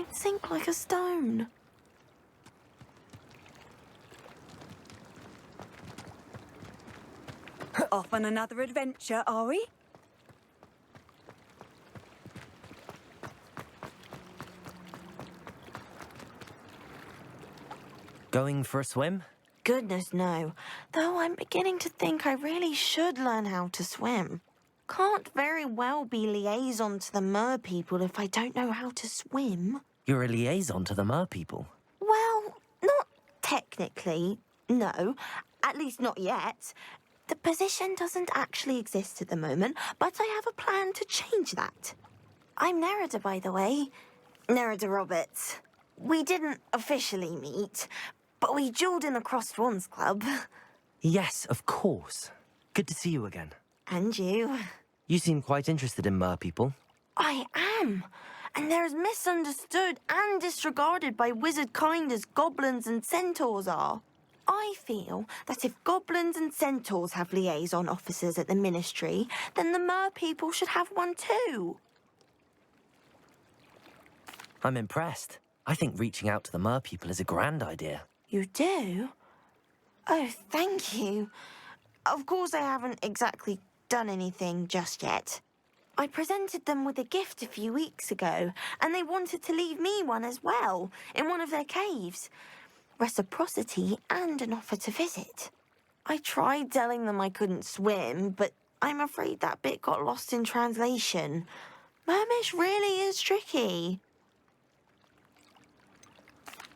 don't sink like a stone. Off on another adventure, are we? Going for a swim? Goodness, no. Though I'm beginning to think I really should learn how to swim. Can't very well be liaison to the mer people if I don't know how to swim. You're a liaison to the mer people. Well, not technically, no. At least not yet. The position doesn't actually exist at the moment, but I have a plan to change that. I'm Nerida, by the way. Nerida Roberts. We didn't officially meet, but we duelled in the Crossed Swans Club. Yes, of course. Good to see you again. And you. You seem quite interested in mer people. I am. And they're as misunderstood and disregarded by wizard kind as goblins and centaurs are. I feel that if goblins and centaurs have liaison officers at the ministry, then the mer people should have one too. I'm impressed. I think reaching out to the mer people is a grand idea. You do? Oh, thank you. Of course I haven't exactly done anything just yet. I presented them with a gift a few weeks ago, and they wanted to leave me one as well, in one of their caves. Reciprocity and an offer to visit. I tried telling them I couldn't swim, but I'm afraid that bit got lost in translation. Mermish really is tricky.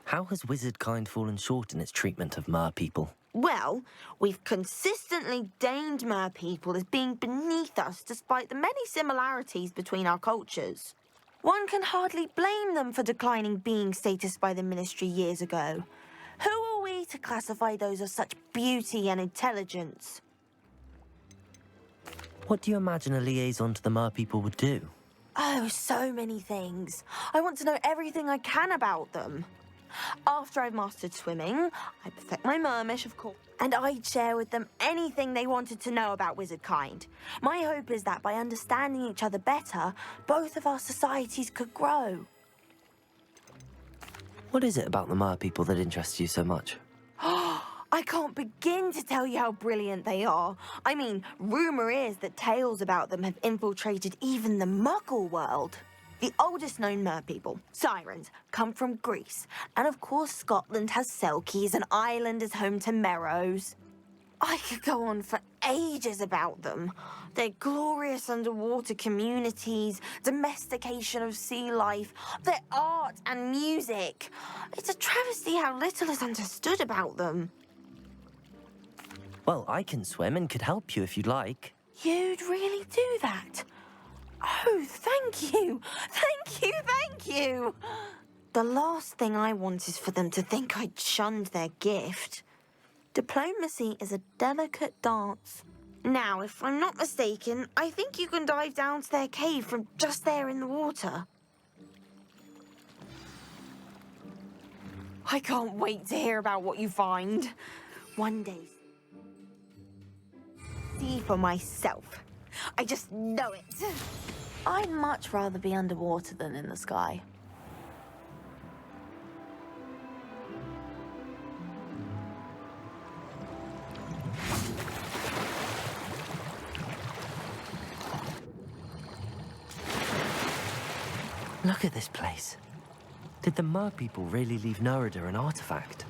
How has wizard kind fallen short in its treatment of mer people? Well, we've consistently deigned mer people as being beneath us despite the many similarities between our cultures. One can hardly blame them for declining being status by the ministry years ago. Who are we to classify those of such beauty and intelligence? What do you imagine a liaison to the mer people would do? Oh, so many things. I want to know everything I can about them. After I've mastered swimming, I perfect my mermish, of course, and I'd share with them anything they wanted to know about wizard kind. My hope is that by understanding each other better, both of our societies could grow. What is it about the mer people that interests you so much? I can't begin to tell you how brilliant they are. I mean, rumour is that tales about them have infiltrated even the Muggle world. The oldest known mer people, sirens, come from Greece. And of course Scotland has Selkies and Ireland is home to Merrows. I could go on for ages about them. Their glorious underwater communities, domestication of sea life, their art and music. It's a travesty how little is understood about them. Well, I can swim and could help you if you'd like. You'd really do that? Oh, thank you! Thank you, thank you! The last thing I want is for them to think I'd shunned their gift. Diplomacy is a delicate dance. Now, if I'm not mistaken, I think you can dive down to their cave from just there in the water. I can't wait to hear about what you find. One day. See for myself. I just know it. I'd much rather be underwater than in the sky. Look at this place. Did the mer people really leave Nerida an artifact?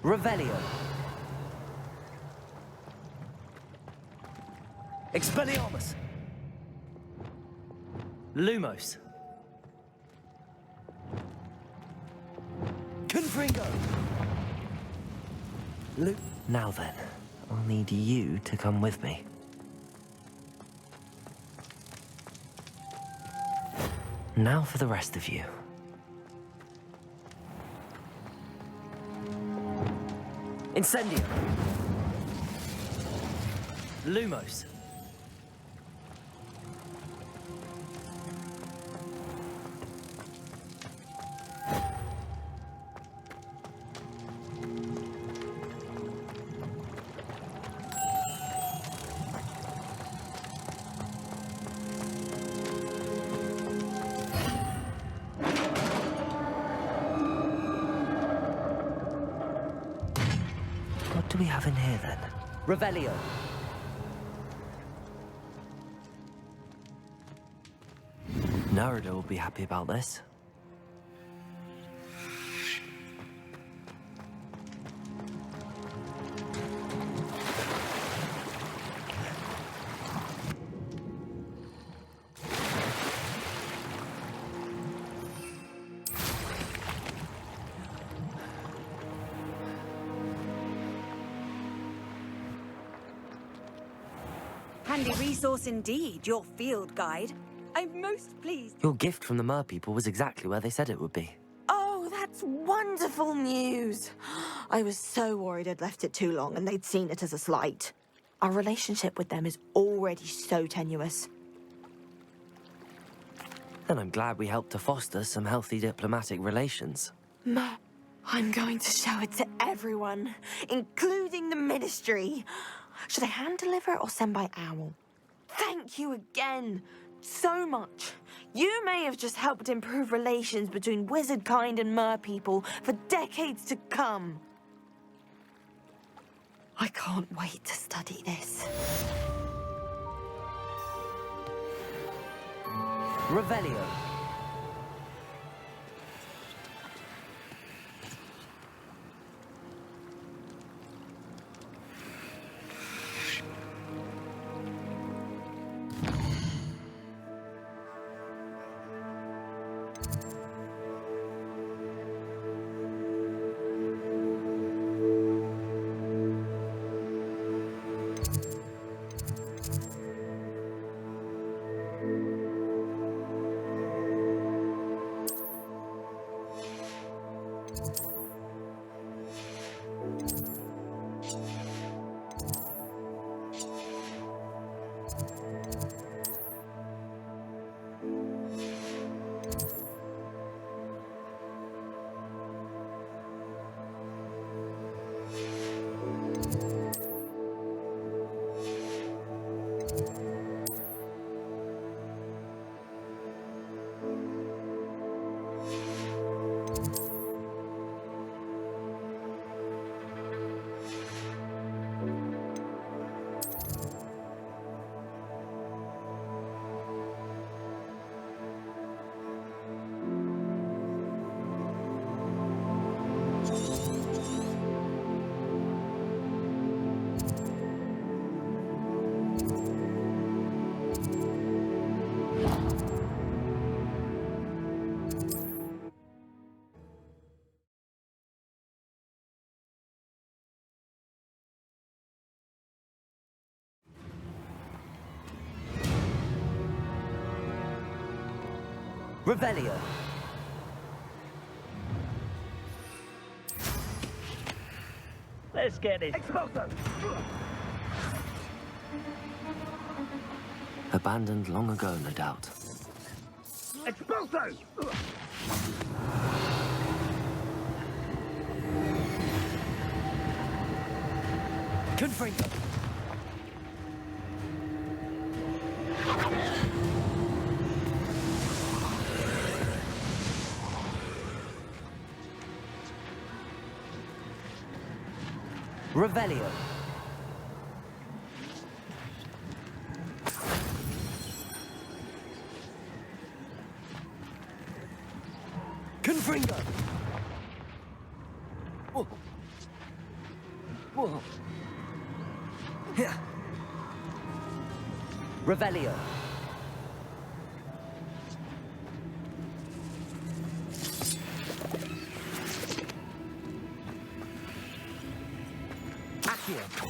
Revelio. Expelliarmus. Lumos. Confringo. Now then, I'll need you to come with me. Now for the rest of you. Incendio. Lumos. do we have in here, then? Revelio. Narada will be happy about this. Handy resource indeed, your field guide. I'm most pleased. Your gift from the Mer people was exactly where they said it would be. Oh, that's wonderful news. I was so worried I'd left it too long and they'd seen it as a slight. Our relationship with them is already so tenuous. Then I'm glad we helped to foster some healthy diplomatic relations. Ma, I'm going to show it to everyone, including the Ministry. Should I hand deliver it or send by owl? Thank you again, so much. You may have just helped improve relations between wizard kind and mer people for decades to come. I can't wait to study this. Revelio. Revelio. Let's get it. Abandoned long ago, no doubt. Expulso! Confringo. Revelio. Confringo. Whoa. Whoa. Yeah. Revelio. Accio.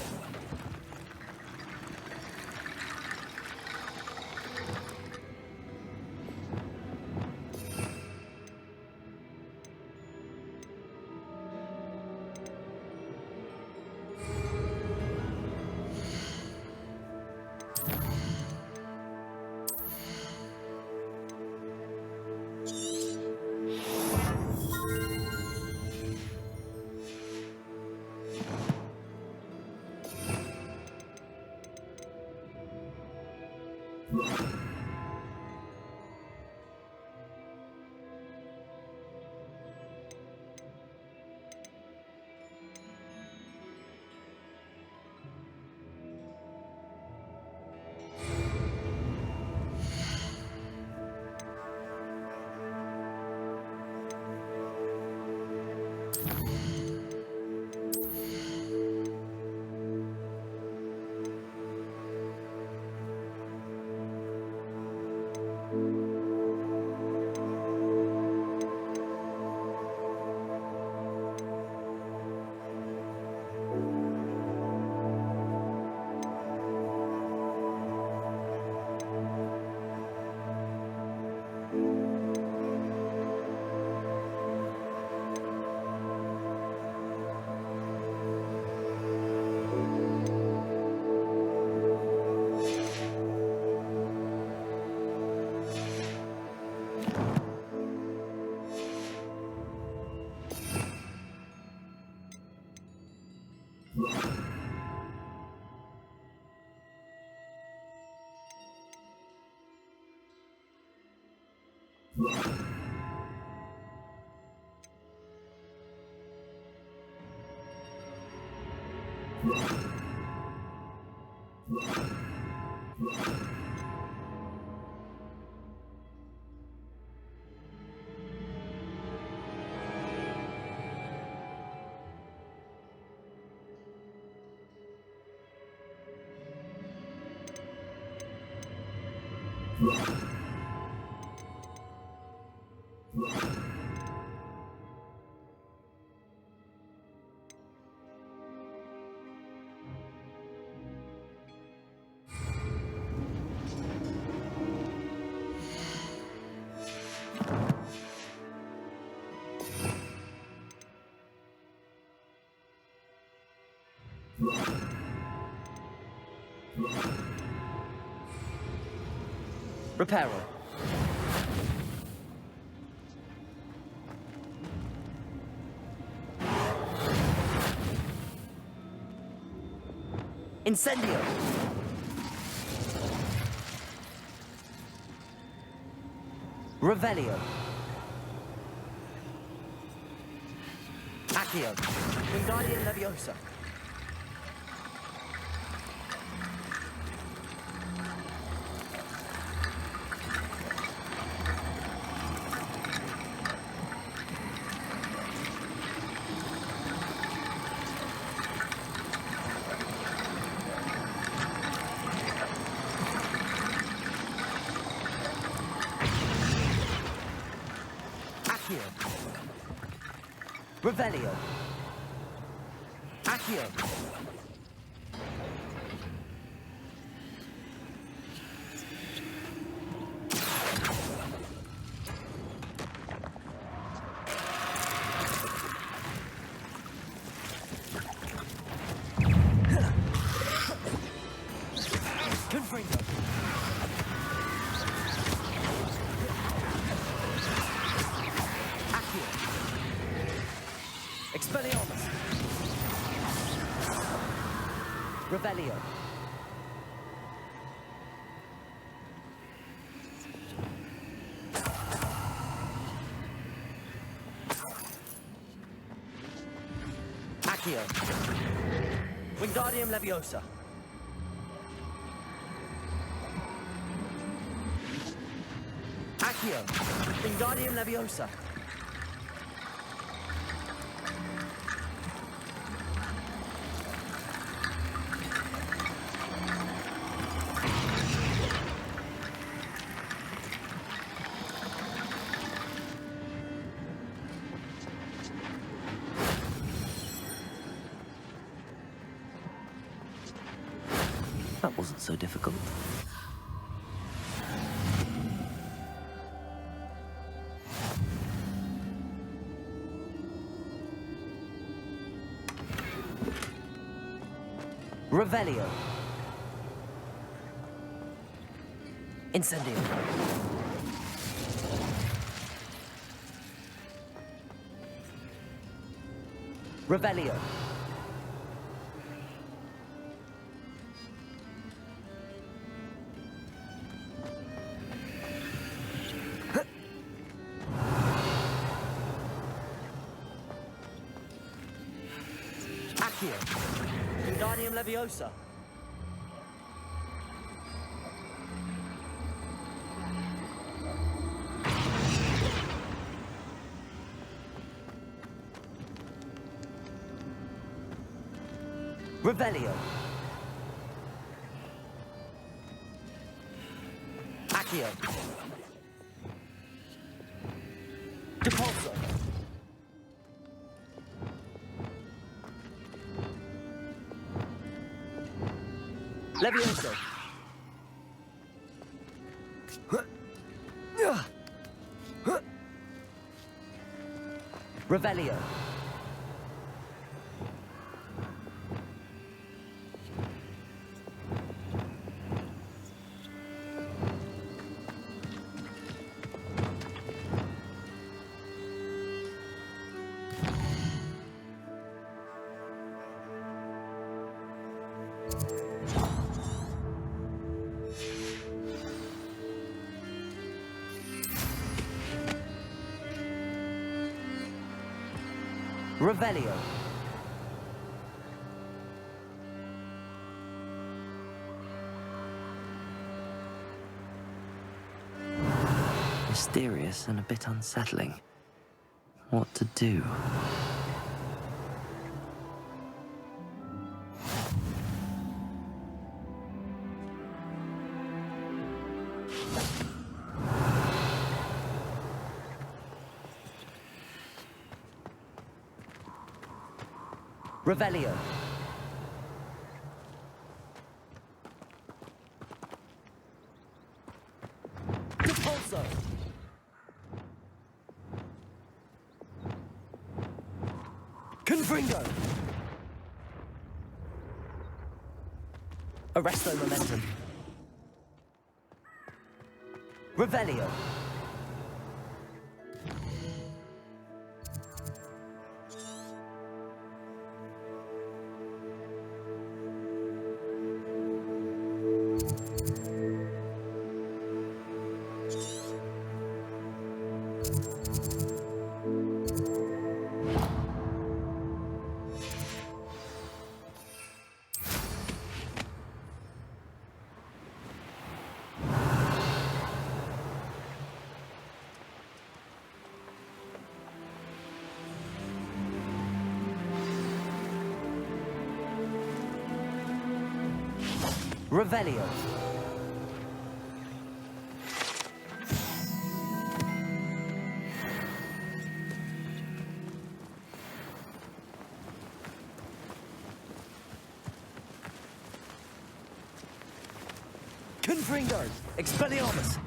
Reparo. Incendio. Revelio. Accio. Wingardium Leviosa. Accio. Revelio. Accio. Confringo. Accio. Expelliarmus. Revelio. Accio. Wingardium Leviosa. Accio. Wingardium Leviosa. That wasn't so difficult. Revelio. Incendio. Revelio. Accio. Wingardium Leviosa. Revelio. Accio. Depulso. Levioso. Revelio. Revelio. Mysterious and a bit unsettling. What to do? Revelio. Depulso. Confringo. Arresto momentum. Revelio. Revelio. Confringo. Expelliarmus.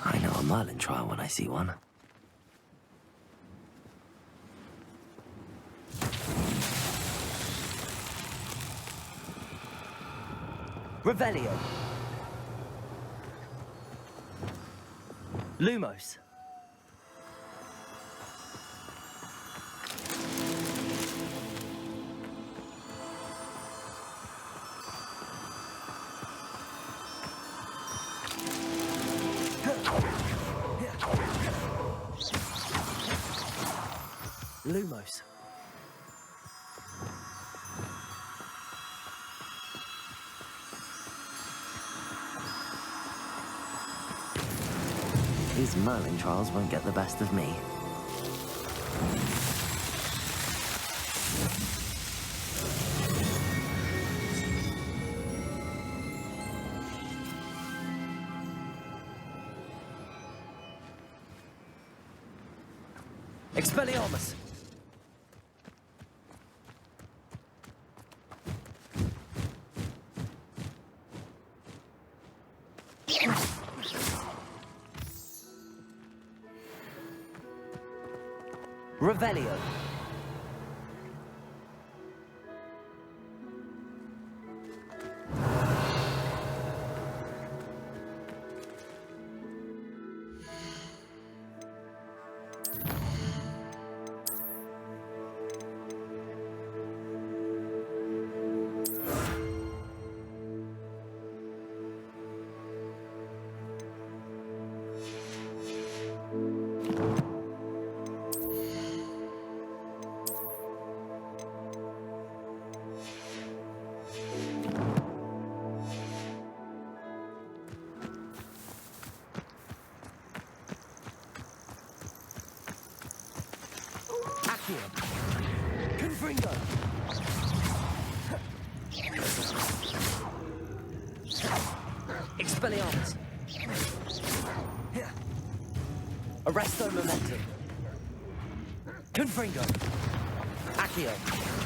I know a Merlin trial when I see one. Revelio. Lumos. Lumos. These Merlin trials won't get the best of me. Expelliarmus! Revelio. Accio. Confringo. Expelliarmus. Arresto Momentum. Confringo. Accio.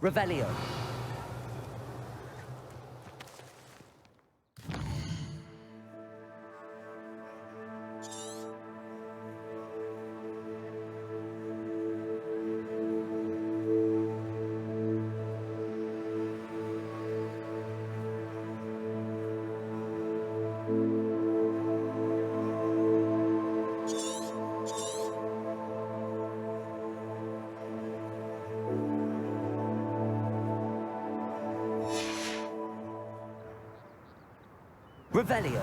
Revelio. Revelio.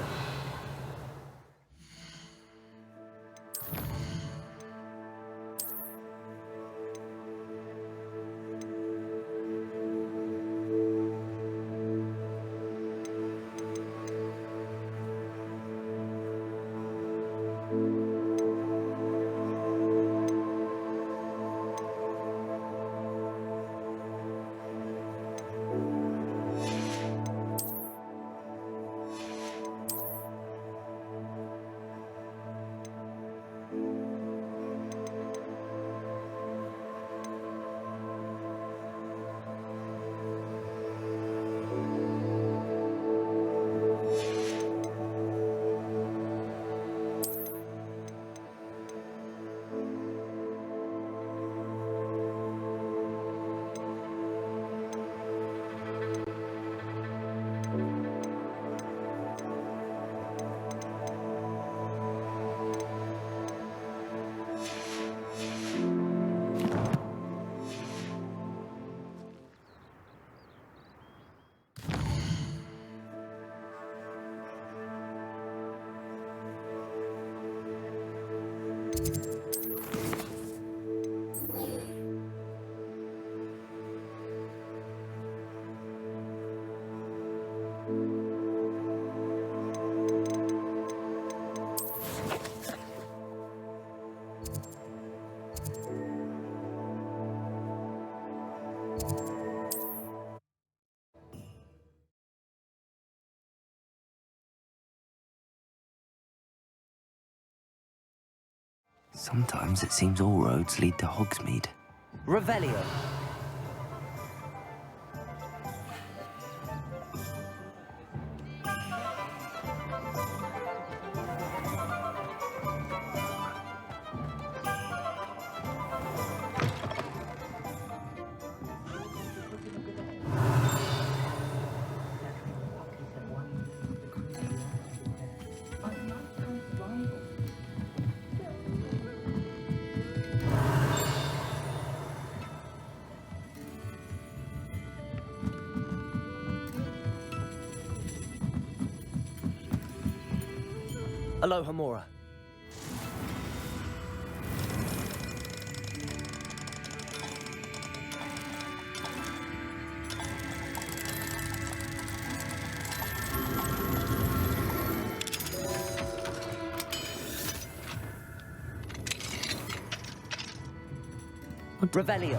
Sometimes it seems all roads lead to Hogsmeade. Revelio. Aloha Mora. Revelio.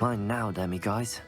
Mine now, demi-guys.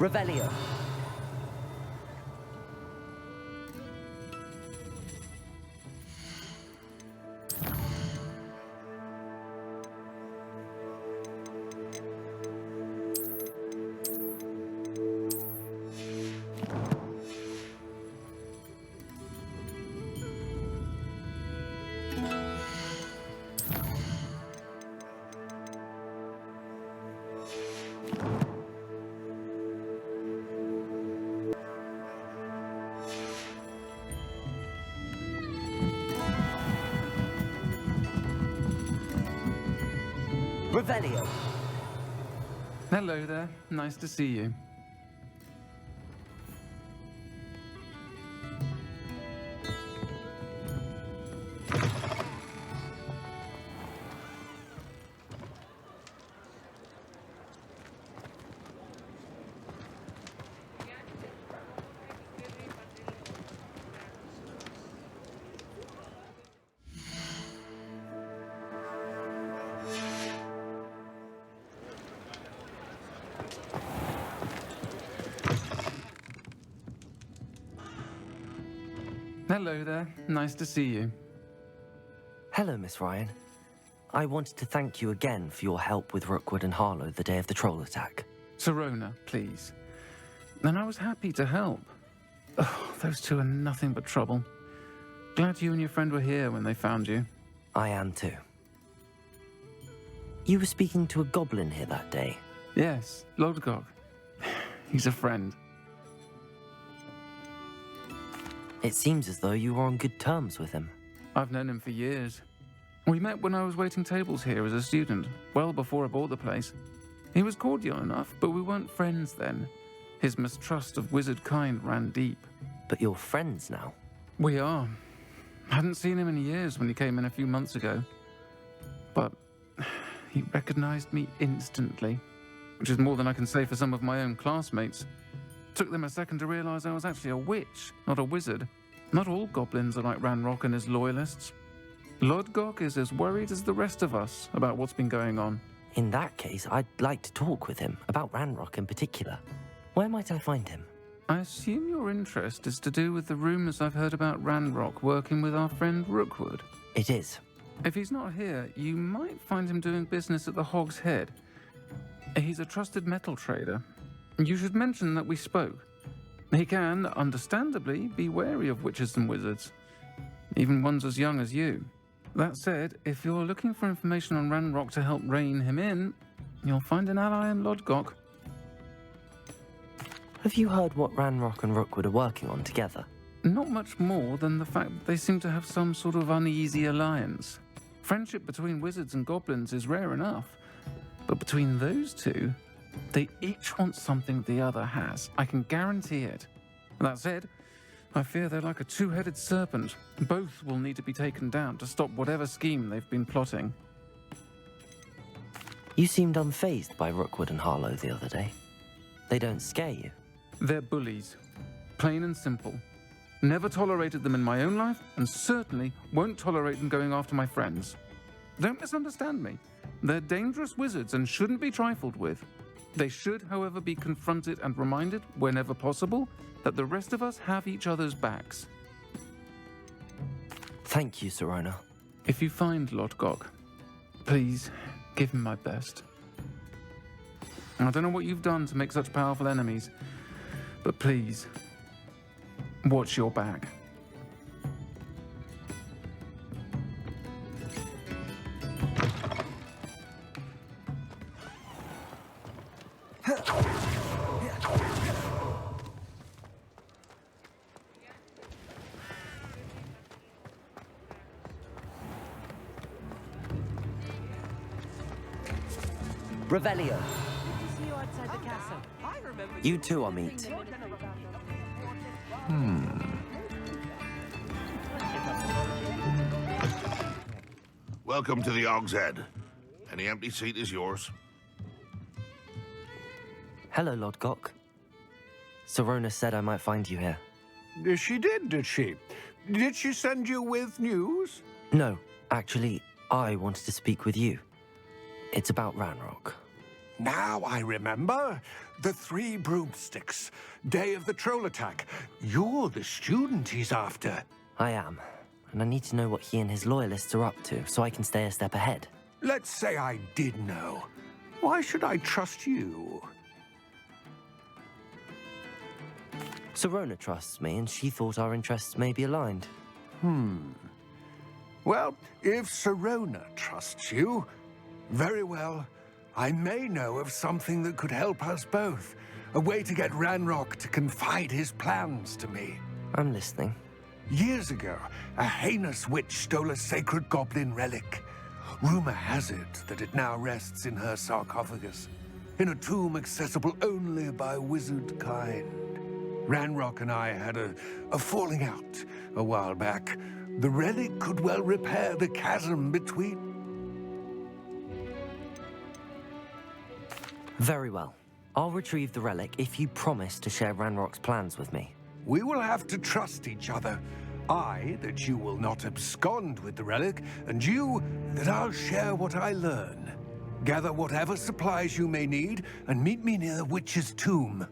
Revelio. Revelio. Hello there. Nice to see you. Hello there. Nice to see you. Hello, Miss Ryan. I wanted to thank you again for your help with Rookwood and Harlow the day of the troll attack. Sirona, please. And I was happy to help. Oh, those two are nothing but trouble. Glad you and your friend were here when they found you. I am too. You were speaking to a goblin here that day. Yes, Lodgok. He's a friend. It seems as though you were on good terms with him. I've known him for years. We met when I was waiting tables here as a student, well before I bought the place. He was cordial enough, but we weren't friends then. His mistrust of wizard kind ran deep. But you're friends now. We are. Hadn't seen him in years when he came in a few months ago. But he recognized me instantly, which is more than I can say for some of my own classmates. Took them a second to realize I was actually a witch, not a wizard. Not all goblins are like Ranrock and his loyalists. Lodgok is as worried as the rest of us about what's been going on. In that case, I'd like to talk with him, about Ranrock in particular. Where might I find him? I assume your interest is to do with the rumors I've heard about Ranrock working with our friend Rookwood. It is. If he's not here, you might find him doing business at the Hog's Head. He's a trusted metal trader. You should mention that we spoke. He can, understandably, be wary of witches and wizards, even ones as young as you. That said, if you're looking for information on Ranrock to help rein him in, you'll find an ally in Lodgok. Have you heard what Ranrock and Rookwood are working on together? Not much more than the fact that they seem to have some sort of uneasy alliance. Friendship between wizards and goblins is rare enough, but between those two, they each want something the other has. I can guarantee it. That said, I fear they're like a two-headed serpent. Both will need to be taken down to stop whatever scheme they've been plotting. You seemed unfazed by Rookwood and Harlow the other day. They don't scare you. They're bullies. Plain and simple. Never tolerated them in my own life, and certainly won't tolerate them going after my friends. Don't misunderstand me. They're dangerous wizards and shouldn't be trifled with. They should, however, be confronted and reminded, whenever possible, that the rest of us have each other's backs. Thank you, Sirona. If you find Lodgok, Please, give him my best. I don't know what you've done to make such powerful enemies, but please, watch your back. Revelio. You too, Amit. Welcome to the Og's Head. Any empty seat is yours. Hello, Lodgok. Serona said I might find you here. She did she? Did she send you with news? No, actually, I wanted to speak with you. It's about Ranrock. Now I remember. The 3 broomsticks. Day of the troll attack. You're the student he's after. I am, and I need to know what he and his loyalists are up to so I can stay a step ahead. Let's say I did know. Why should I trust you? Serona trusts me, and she thought our interests may be aligned. Well, if Serona trusts you, very well. I may know of something that could help us both. A way to get Ranrock to confide his plans to me. I'm listening. Years ago, a heinous witch stole a sacred goblin relic. Rumor has it that it now rests in her sarcophagus, in a tomb accessible only by wizard kind. Ranrock and I had a falling out a while back. The relic could well repair the chasm between... Very well. I'll retrieve the relic if you promise to share Ranrock's plans with me. We will have to trust each other. I, that you will not abscond with the relic, and you, that I'll share what I learn. Gather whatever supplies you may need, and meet me near the witch's tomb.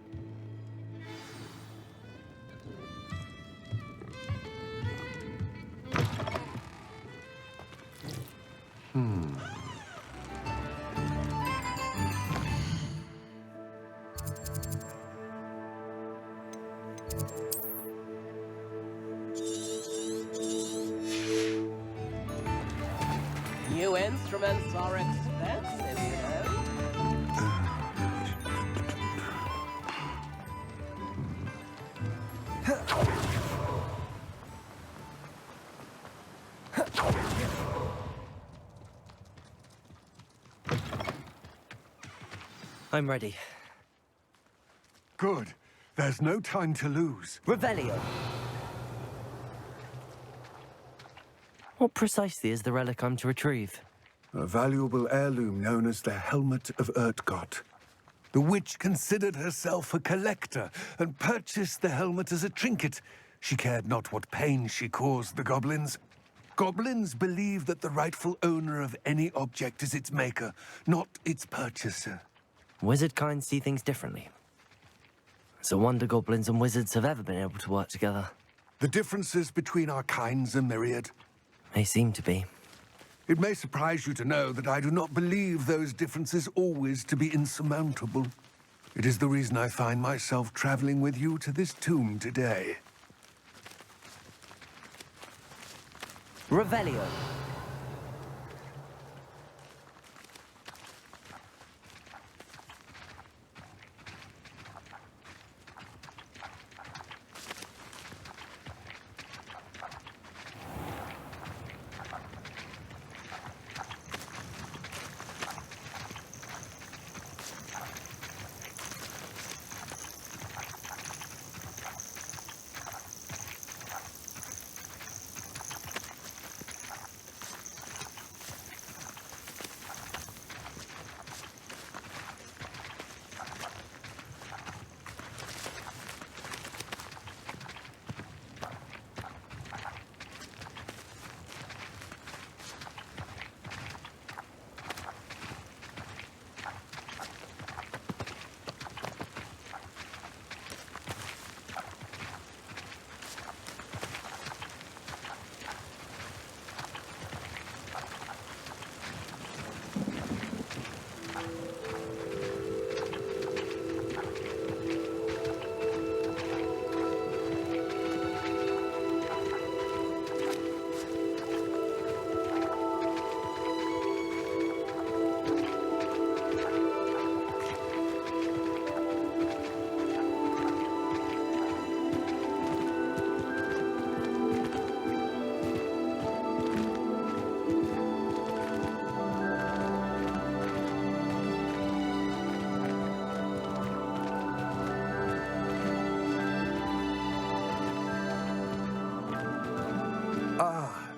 New instruments are expensive, you know. I'm ready. Good. There's no time to lose. Revelio! What precisely is the relic I'm to retrieve? A valuable heirloom known as the Helmet of Urtgott. The witch considered herself a collector and purchased the helmet as a trinket. She cared not what pain she caused the goblins. Goblins believe that the rightful owner of any object is its maker, not its purchaser. Wizard kind see things differently. It's a wonder goblins and wizards have ever been able to work together. The differences between our kinds are myriad. They seem to be. It may surprise you to know that I do not believe those differences always to be insurmountable. It is the reason I find myself traveling with you to this tomb today. Revelio!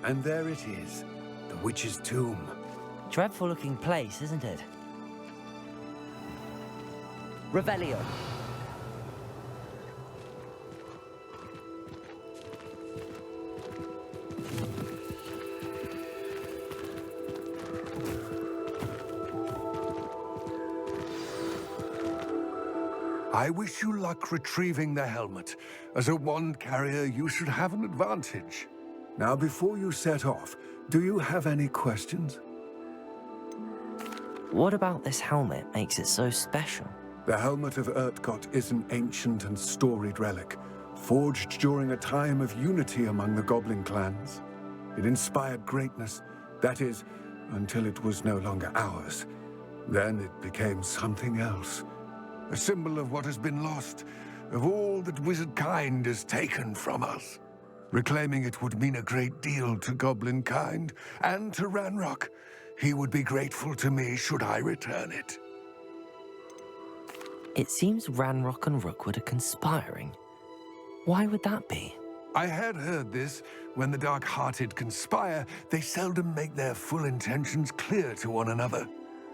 And there it is, the witch's tomb. Dreadful looking place, isn't it? Revelio. I wish you luck retrieving the helmet. As a wand carrier, you should have an advantage. Now, before you set off, do you have any questions? What about this helmet makes it so special? The helmet of Urtkot is an ancient and storied relic, forged during a time of unity among the goblin clans. It inspired greatness, that is, until it was no longer ours. Then it became something else. A symbol of what has been lost, of all that wizard kind has taken from us. Reclaiming it would mean a great deal to goblin kind, and to Ranrock. He would be grateful to me should I return it. It seems Ranrock and Rookwood are conspiring. Why would that be? I had heard this. When the dark-hearted conspire, they seldom make their full intentions clear to one another.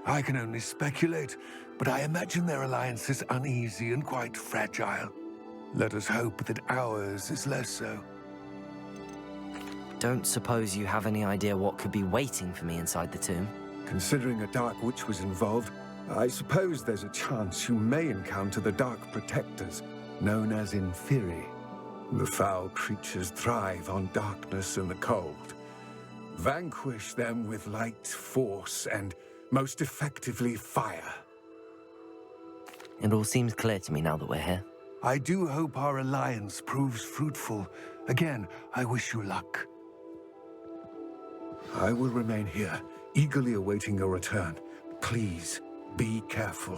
I can only speculate, but I imagine their alliance is uneasy and quite fragile. Let us hope that ours is less so. Don't suppose you have any idea what could be waiting for me inside the tomb? Considering a Dark Witch was involved, I suppose there's a chance you may encounter the Dark Protectors, known as Inferi. The foul creatures thrive on darkness and the cold. Vanquish them with light, force, and most effectively fire. It all seems clear to me now that we're here. I do hope our alliance proves fruitful. Again, I wish you luck. I will remain here, eagerly awaiting your return. Please, be careful.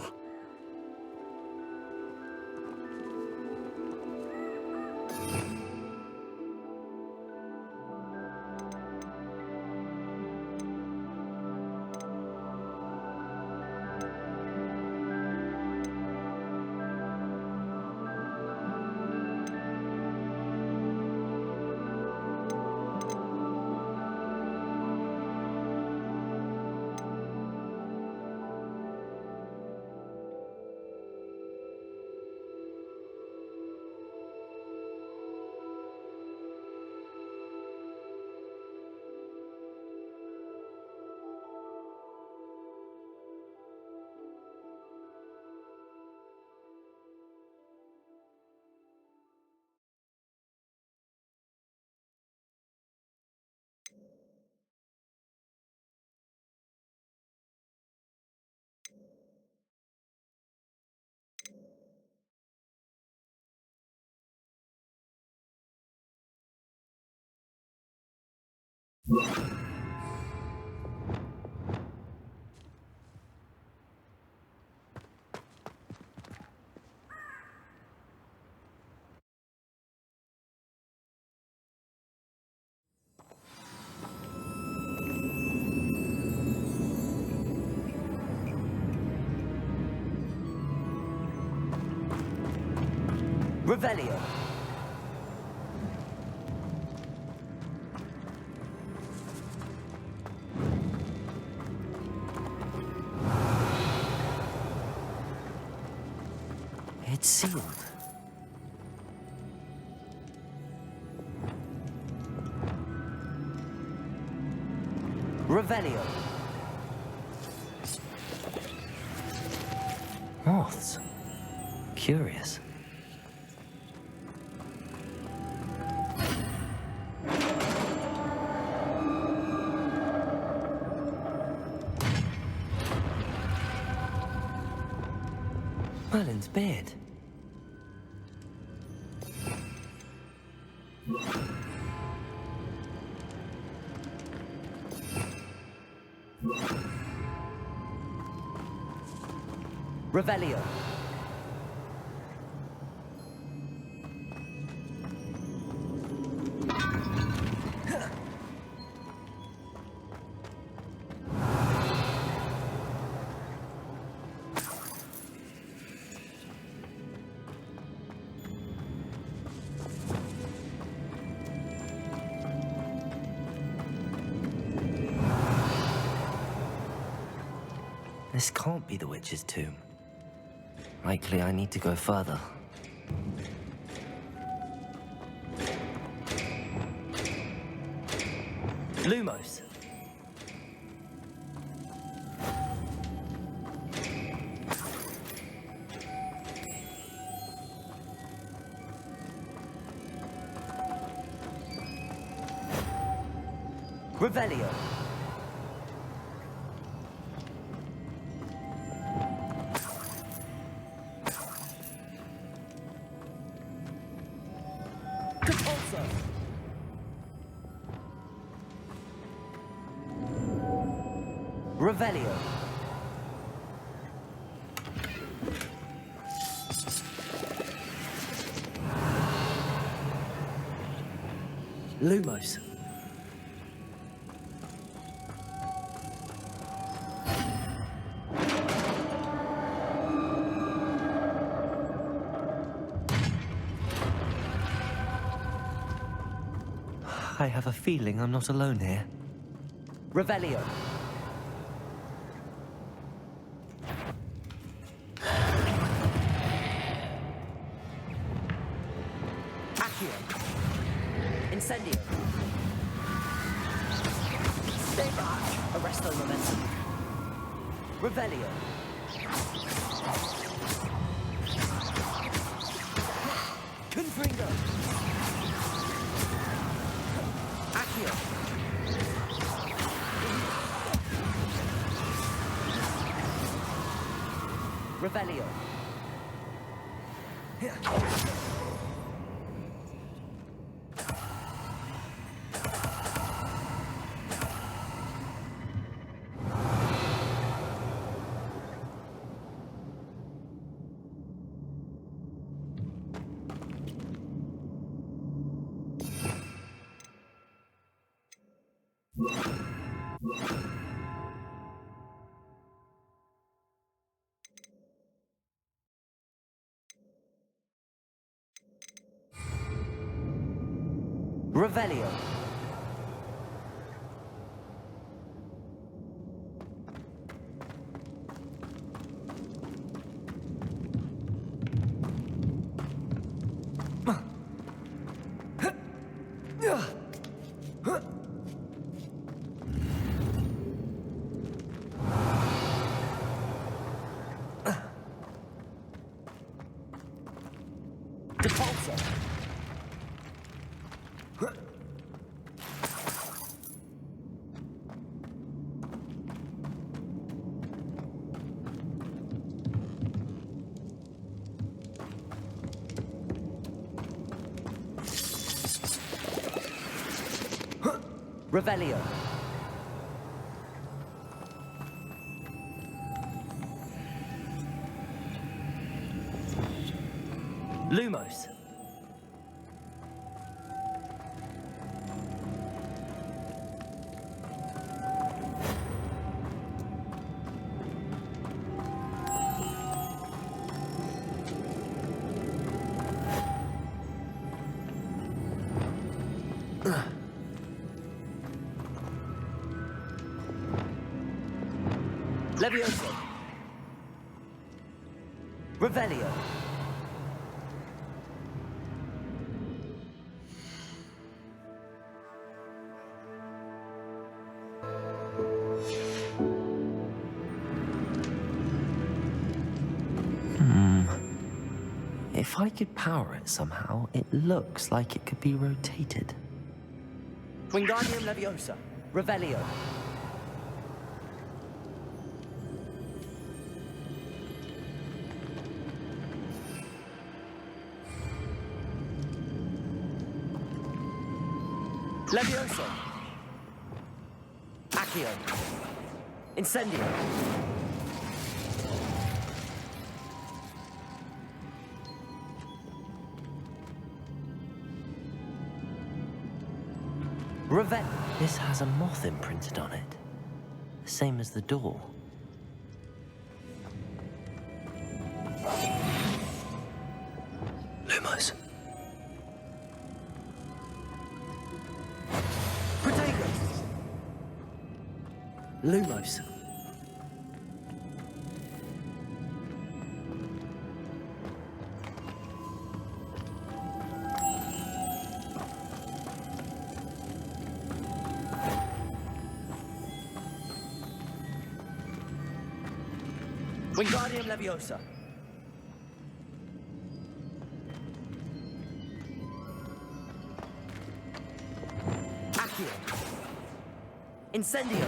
Revelio. It's sealed. Revelio. Moths. Curious. Merlin's beard. Revelio. This can't be the witch's tomb. Likely I need to go further. Lumos! Revelio! Compulso! Revelio! Lumos! I have a feeling I'm not alone here. Revelio. Accio. Incendio. Stay back. Arresto momentum. Revelio. Confringo. Accio. Revelio. Revelio. Depulso. Revelio. Lumos. Levioso. Revelio. If I could power it somehow, it looks like it could be rotated. Wingardium Leviosa. Revelio. Levioso. Accio. Incendio. Revel. This has a moth imprinted on it. The same as the door. Lumos. Lumos. Wingardium Leviosa. Accio. Incendio.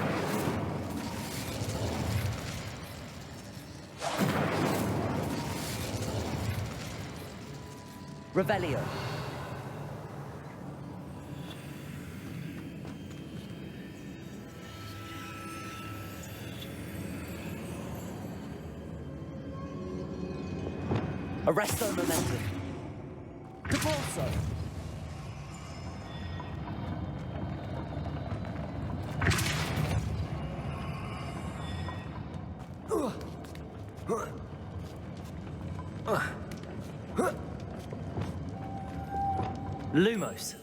Revelio. Arresto Momentum. Capulso. Lumos.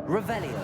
Revelio.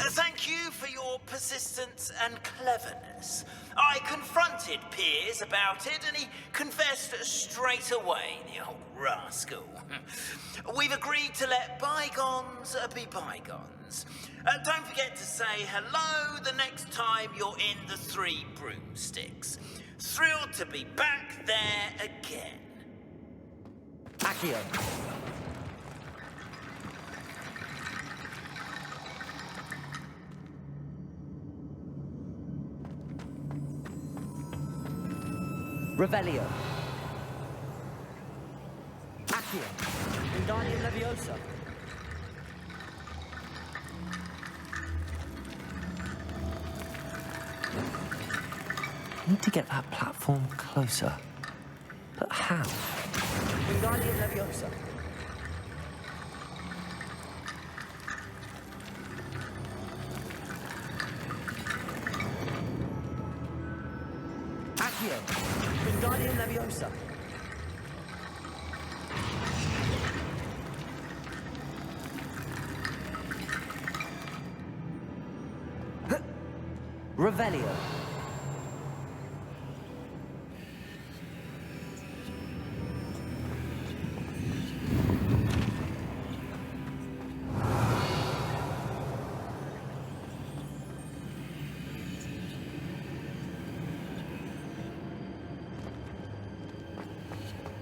Thank you for your persistence and cleverness. I confronted Piers about it, and he confessed straight away, the old rascal. We've agreed to let bygones be bygones. Don't forget to say hello the next time you're in the Three Broomsticks. Thrilled to be back there again. Accio. Revelio. Accio. Wingardium Leviosa. Need to get that platform closer. But how? Wingardium Leviosa. Accio. Wingardium Leviosa. Revelio.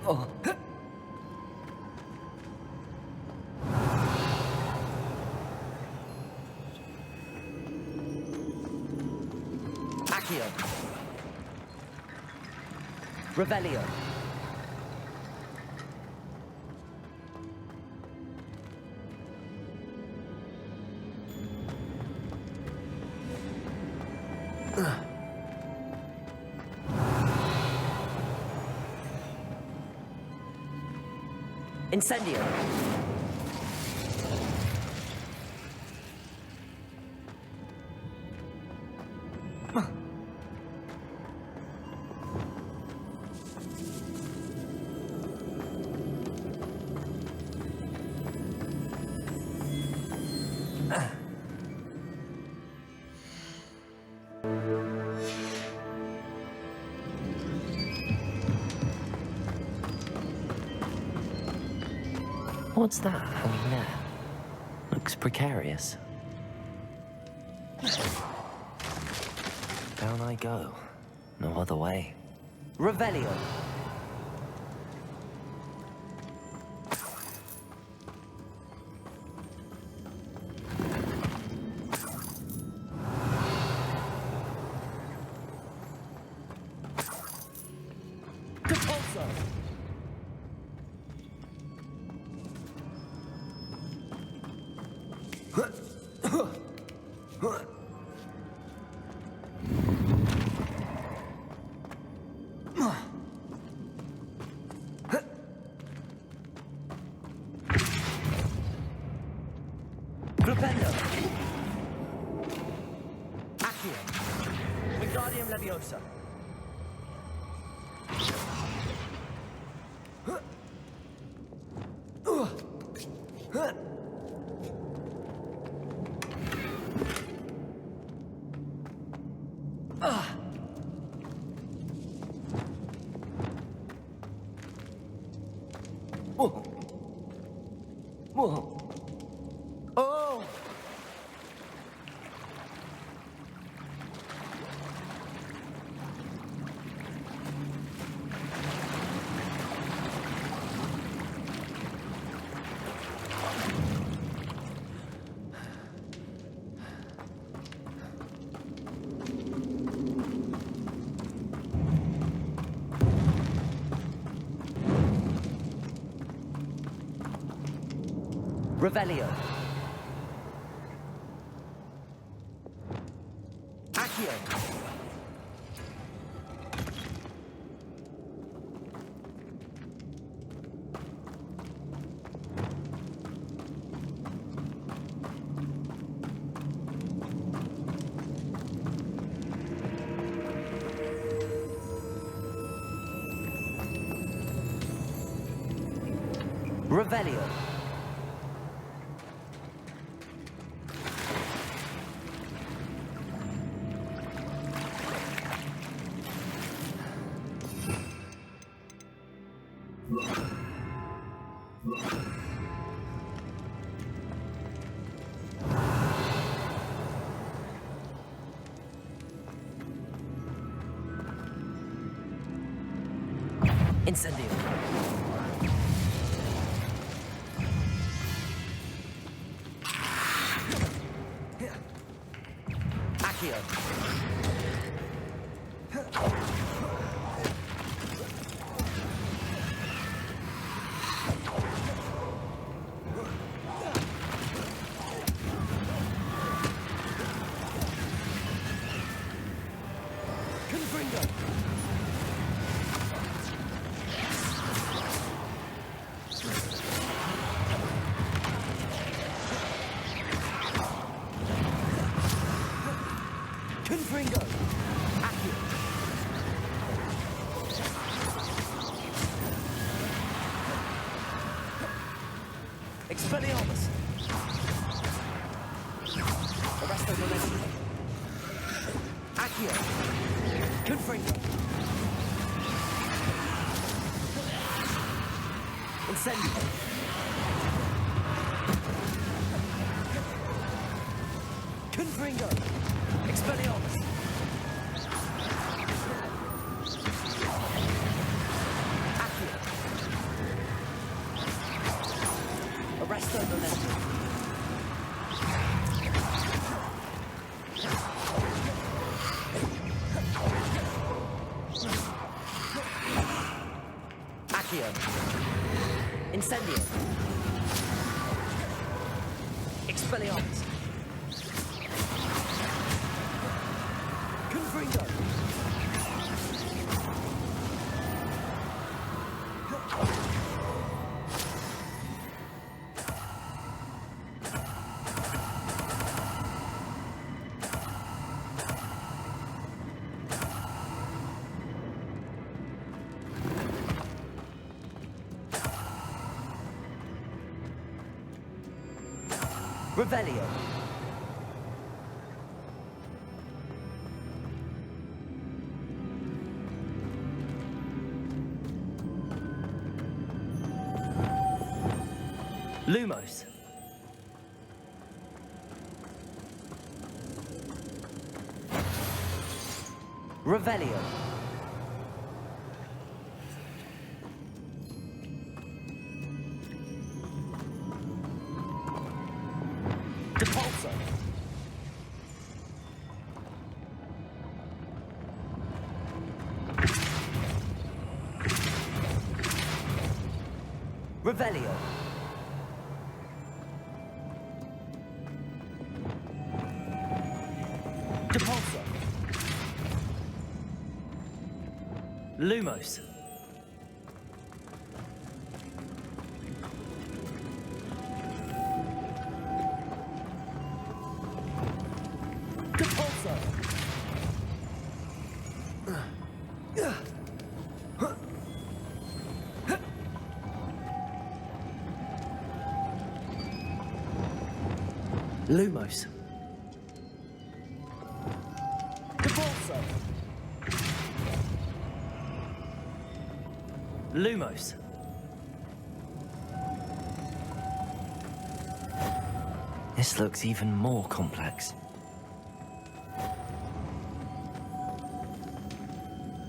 Oh. Accio. Revelio. Incendio. What's that hanging there? Looks precarious. Down I go. No other way. Revelio. Capulso. Accio. Wingardium Leviosa. Whoa. Whoa. Oh! Revelio. Accio. Revelio. Incendio. Accio. Confringo. Confringo. Accio. Expelliarmus. Arresto Momentum. Accio. Confringo. Incendio. Confringo. Expelliarmus. Accio. Arresto Momentum. Accio. Incendio. Expelliarmus. Confringo. Revelio. Lumos. Revelio. Depulso. Revelio. Depulso. Lumos. Depulso. Lumos. Lumos. This looks even more complex.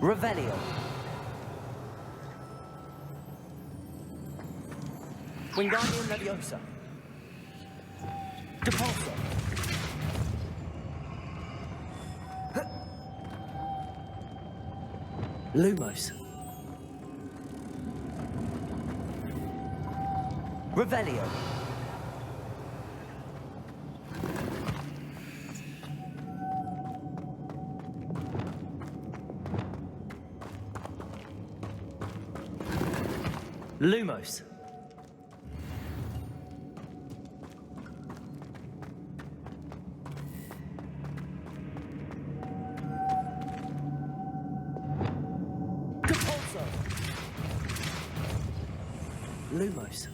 Revelio. Wingardium Leviosa. Depulso. Lumos. Revelio. Lumos. Depulso. Lumos.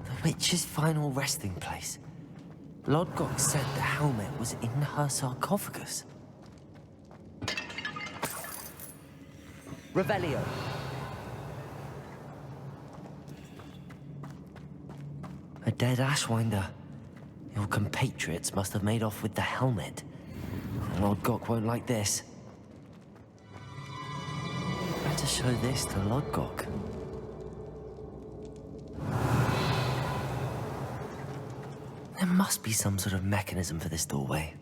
The witch's final resting place. Lodgok said the helmet was in her sarcophagus. Revelio. A dead Ashwinder. Your compatriots must have made off with the helmet. Lodgok won't like this. Better show this to Lodgok. There must be some sort of mechanism for this doorway.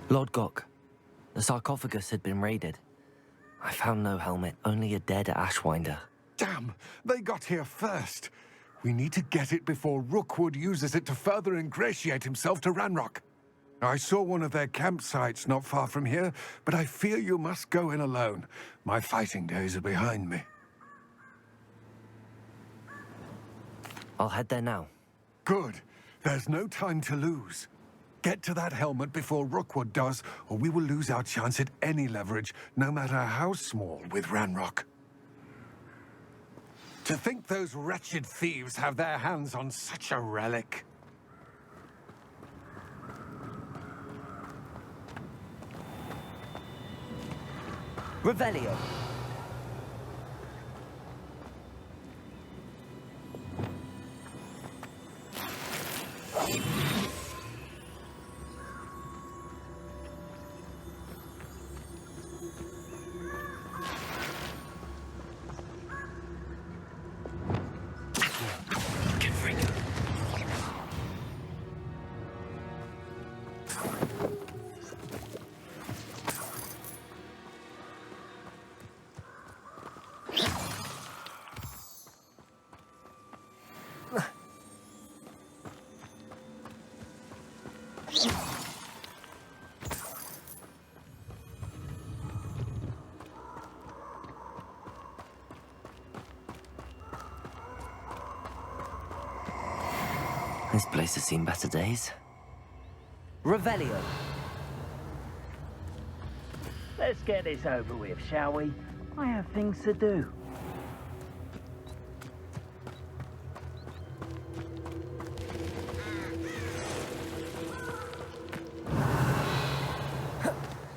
Lodgok, the sarcophagus had been raided. I found no helmet, only a dead Ashwinder. Damn! They got here first. We need to get it before Rookwood uses it to further ingratiate himself to Ranrock. I saw one of their campsites not far from here, but I fear you must go in alone. My fighting days are behind me. I'll head there now. Good. There's no time to lose. Get to that helmet before Rookwood does, or we will lose our chance at any leverage, no matter how small, with Ranrock. To think those wretched thieves have their hands on such a relic. Revelio. This place has seen better days. Revelio. Let's get this over with, shall we? I have things to do.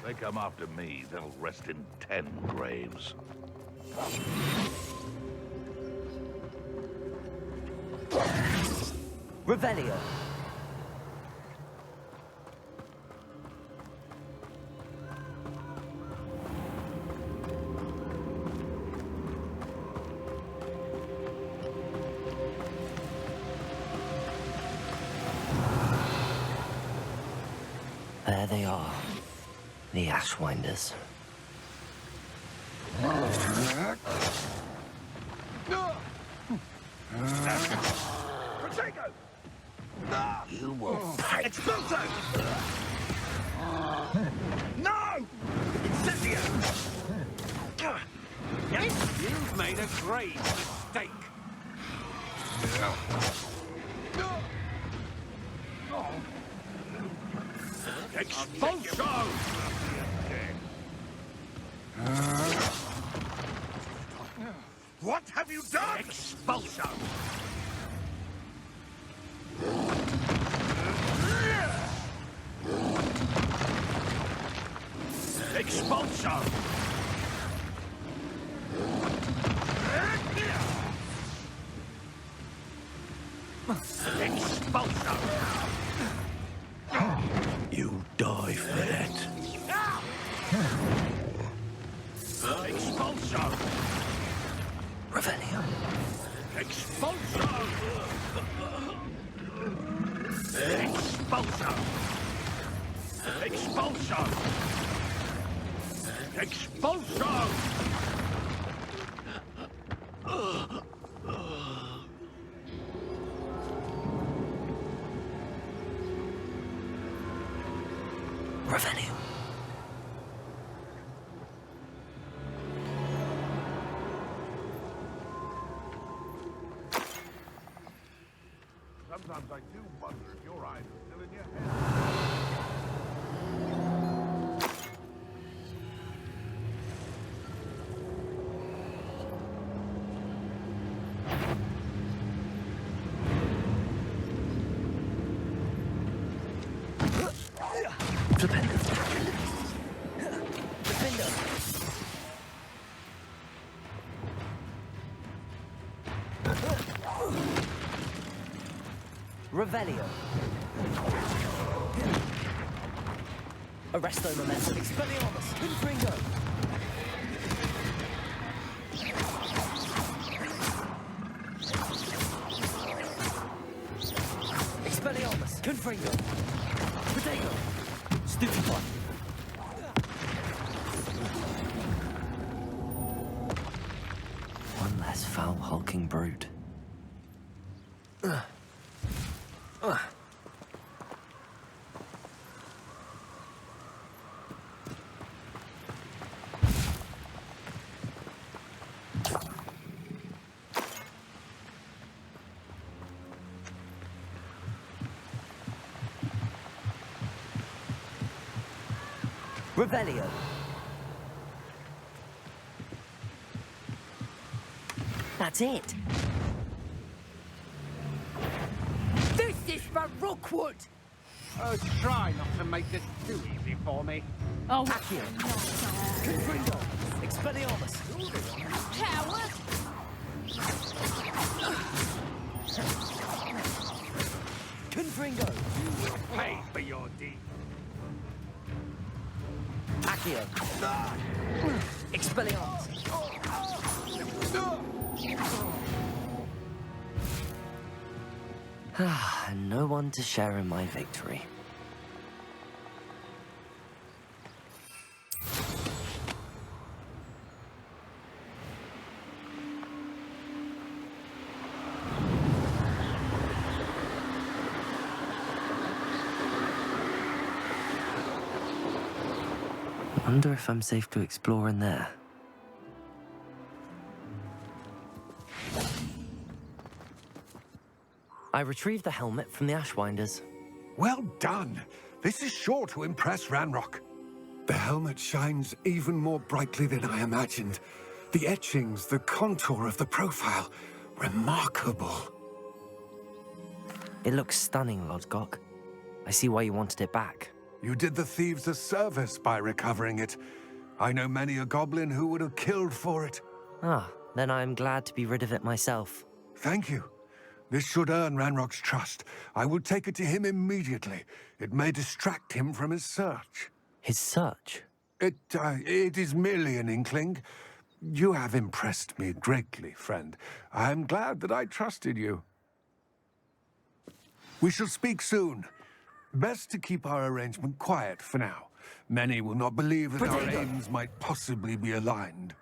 They come after me, they'll rest in 10 graves. Revelio. There they are. The Ashwinders. Protego! You will pay. Expulso! No! Incendio! You've made a grave mistake. Expulso! What have you done? Expulso! Expulso! Expulso! You die for that. Expulso! Revelio. Expulso! Expulso! Expulso! Expulso! Revelio. Sometimes I do wonder if your eyes are still in your head. Revelio. Arresto momentum. Expelliarmus. Confringo. Expelliarmus. Confringo. Protego. Stupefy. One less foul hulking brute. Revelio. That's it. This is for Rookwood! Oh, try not to make this too easy for me. Oh, Accio. Confringo. Expelliarmus. coward! Confringo. Pay for your deed. Accio. Expelliarmus. And no one to share in my victory. I wonder if I'm safe to explore in there. I retrieved the helmet from the Ashwinders. Well done. This is sure to impress Ranrock. The helmet shines even more brightly than I imagined. The etchings, the contour of the profile. Remarkable. It looks stunning, Lodgok. I see why you wanted it back. You did the thieves a service by recovering it. I know many a goblin who would have killed for it. Ah, then I'm glad to be rid of it myself. Thank you. This should earn Ranrock's trust. I will take it to him immediately. It may distract him from his search. His search? It is merely an inkling. You have impressed me greatly, friend. I am glad that I trusted you. We shall speak soon. Best to keep our arrangement quiet for now. Many will not believe that our aims might possibly be aligned.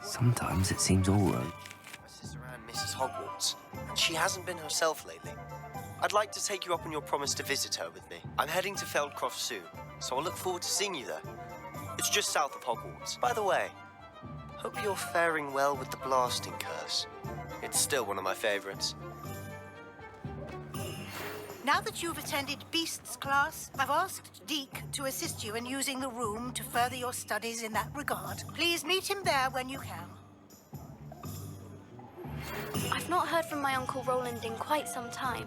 Sometimes it seems all right. My sister Anne misses Hogwarts, and she hasn't been herself lately. I'd like to take you up on your promise to visit her with me. I'm heading to Feldcroft soon, so I'll look forward to seeing you there. It's just south of Hogwarts. By the way, hope you're faring well with the blasting curse. It's still one of my favorites. Now that you've attended Beasts class, I've asked Deke to assist you in using the room to further your studies in that regard. Please meet him there when you can. I've not heard from my Uncle Roland in quite some time.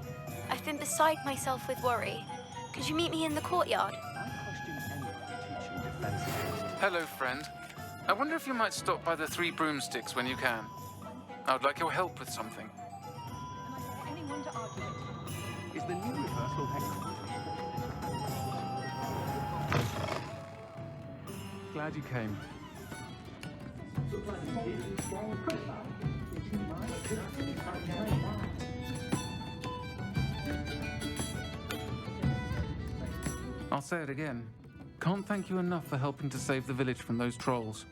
I've been beside myself with worry. Could you meet me in the courtyard? Hello, friend. I wonder if you might stop by the Three Broomsticks when you can. I would like your help with something. Anyone to argue it? Is the new reversal headquarters? Glad you came. I'll say it again. Can't thank you enough for helping to save the village from those trolls.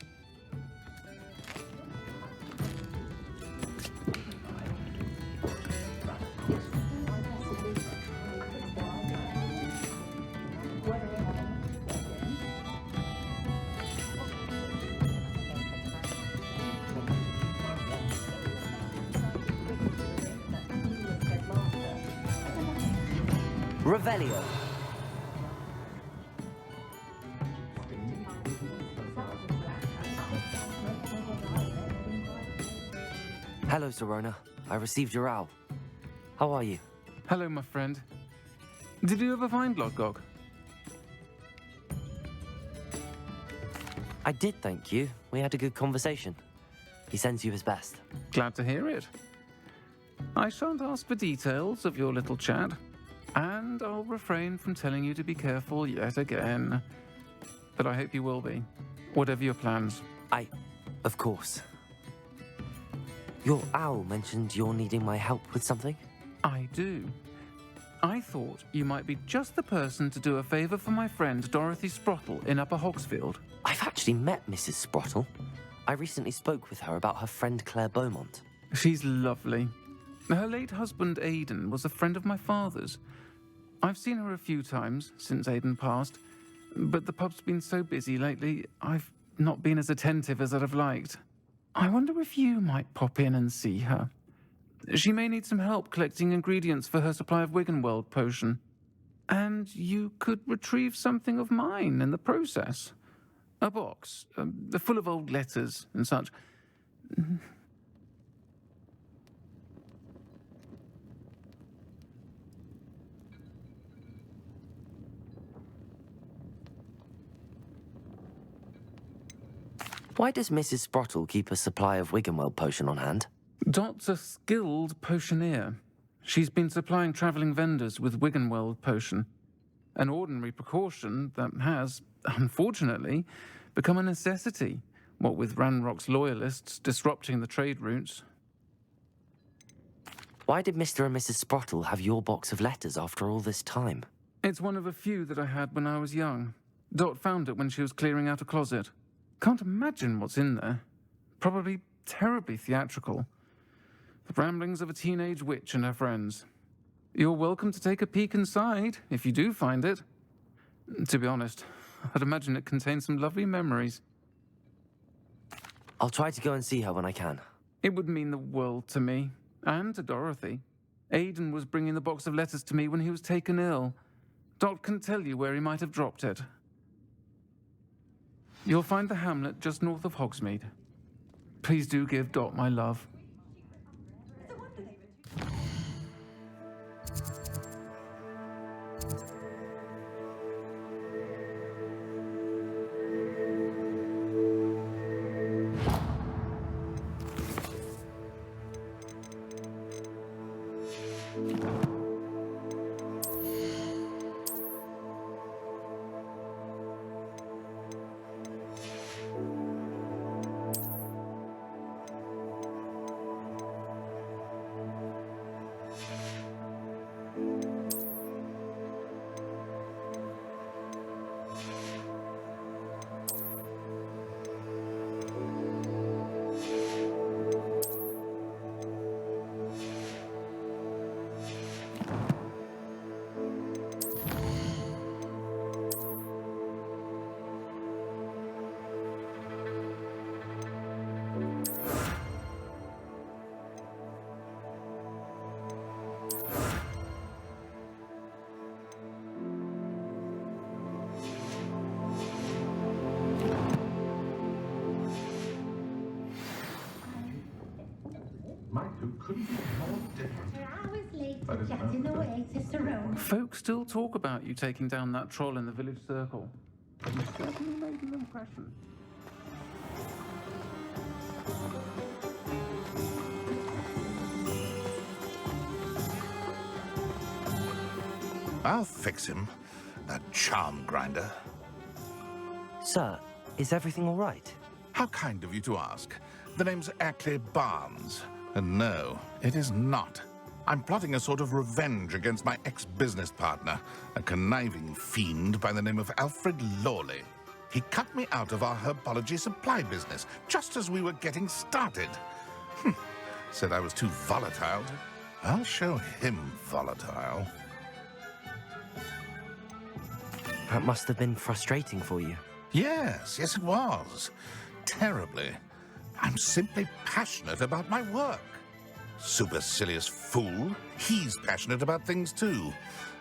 Revelio. Hello, Serona. I received your owl. How are you? Hello, my friend. Did you ever find Lodgog? I did, thank you. We had a good conversation. He sends you his best. Glad to hear it. I shan't ask for details of your little chat, and I'll refrain from telling you to be careful yet again. But I hope you will be, whatever your plans. Of course. Your owl mentioned you're needing my help with something? I do. I thought you might be just the person to do a favor for my friend Dorothy Sprottle in Upper Hogsfield. I've actually met Mrs. Sprottle. I recently spoke with her about her friend Claire Beaumont. She's lovely. Her late husband Aidan was a friend of my father's. I've seen her a few times since Aidan passed, but the pub's been so busy lately, I've not been as attentive as I'd have liked. I wonder if you might pop in and see her. She may need some help collecting ingredients for her supply of Wiggenweld potion. And you could retrieve something of mine in the process. A box, full of old letters and such. Why does Mrs. Sprottle keep a supply of Wiggenweld potion on hand? Dot's a skilled potioneer. She's been supplying travelling vendors with Wiggenweld potion. An ordinary precaution that has, unfortunately, become a necessity, what with Ranrock's loyalists disrupting the trade routes. Why did Mr. and Mrs. Sprottle have your box of letters after all this time? It's one of a few that I had when I was young. Dot found it when she was clearing out a closet. Can't imagine what's in there. Probably terribly theatrical. The ramblings of a teenage witch and her friends. You're welcome to take a peek inside, if you do find it. To be honest, I'd imagine it contains some lovely memories. I'll try to go and see her when I can. It would mean the world to me, and to Dorothy. Aidan was bringing the box of letters to me when he was taken ill. Dot can tell you where he might have dropped it. You'll find the hamlet just north of Hogsmeade. Please do give Dot my love. Folk still talk about you taking down that troll in the village circle. You certainly made an impression. I'll fix him, that charm grinder. Sir, is everything all right? How kind of you to ask. The name's Ackley Barnes. And no, it is not. I'm plotting a sort of revenge against my ex-business partner, a conniving fiend by the name of Alfred Lawley. He cut me out of our herbology supply business just as we were getting started. Said I was too volatile. I'll show him volatile. That must have been frustrating for you. Yes, it was. Terribly. I'm simply passionate about my work. Supercilious fool. He's passionate about things too,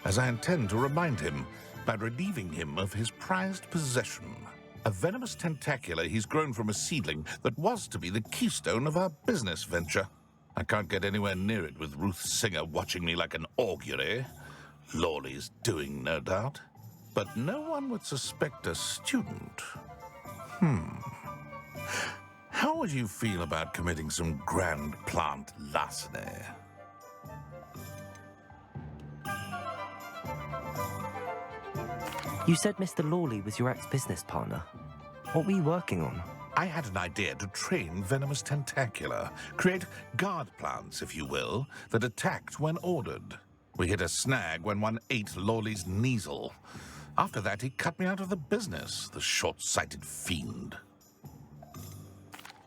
as I intend to remind him by relieving him of his prized possession. A venomous tentacula he's grown from a seedling that was to be the keystone of our business venture. I can't get anywhere near it with Ruth Singer watching me like an augury. Lawley's doing, no doubt. But no one would suspect a student. How would you feel about committing some grand plant larceny? You said Mr. Lawley was your ex-business partner. What were you working on? I had an idea to train venomous tentacula, create guard plants, if you will, that attacked when ordered. We hit a snag when one ate Lawley's Kneasel. After that, he cut me out of the business, the short-sighted fiend.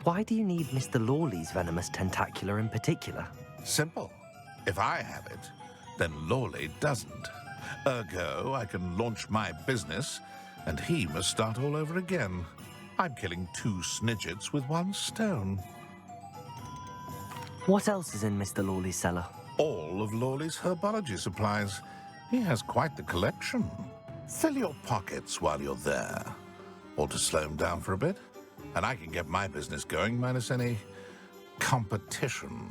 Why do you need Mr. Lawley's venomous tentacula in particular? Simple. If I have it, then Lawley doesn't. Ergo, I can launch my business, and he must start all over again. I'm killing 2 snidgets with 1 stone. What else is in Mr. Lawley's cellar? All of Lawley's herbology supplies. He has quite the collection. Fill your pockets while you're there. Or to slow him down for a bit, and I can get my business going minus any competition.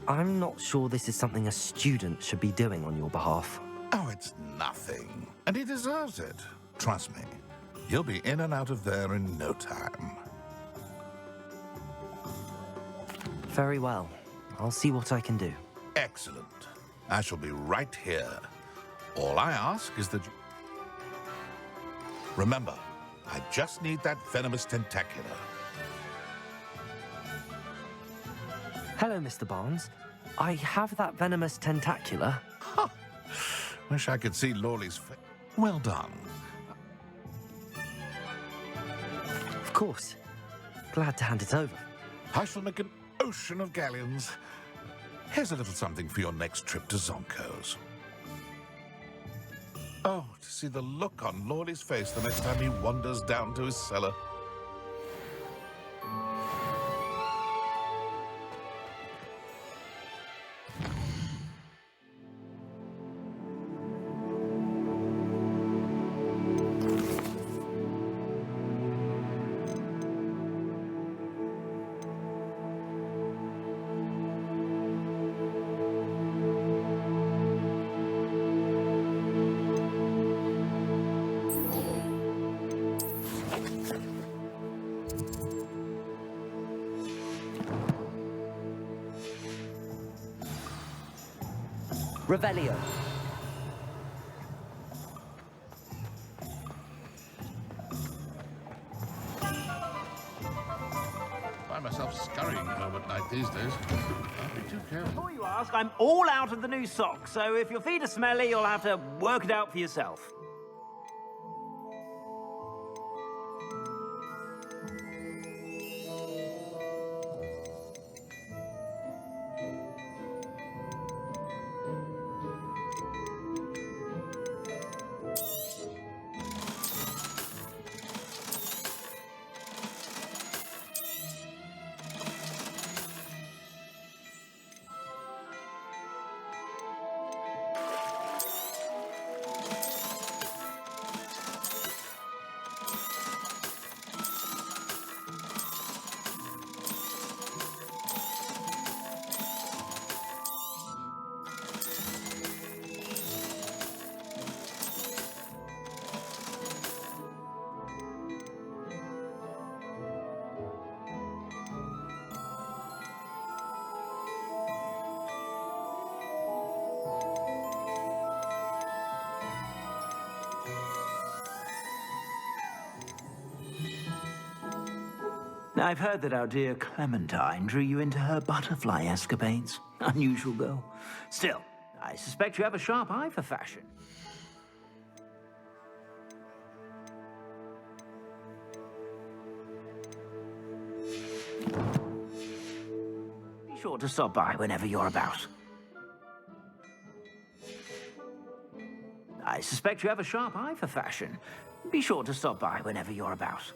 I'm not sure this is something a student should be doing on your behalf. Oh, it's nothing. And he deserves it. Trust me. He'll be in and out of there in no time. Very well. I'll see what I can do. Excellent. I shall be right here. All I ask is that you... Remember, I just need that venomous tentacula. Hello, Mr. Barnes. I have that venomous tentacula. Huh. Wish I could see Lawley's face. Well done. Of course. Glad to hand it over. I shall make an ocean of galleons. Here's a little something for your next trip to Zonko's. Oh, to see the look on Lawley's face the next time he wanders down to his cellar. Revelio. Find myself scurrying home at night these days. I'll be too careful. Before you ask, I'm all out of the new socks, so if your feet are smelly, you'll have to work it out for yourself. I've heard that our dear Clementine drew you into her butterfly escapades. Unusual girl. Still, I suspect you have a sharp eye for fashion. Be sure to stop by whenever you're about. I suspect you have a sharp eye for fashion. Be sure to stop by whenever you're about.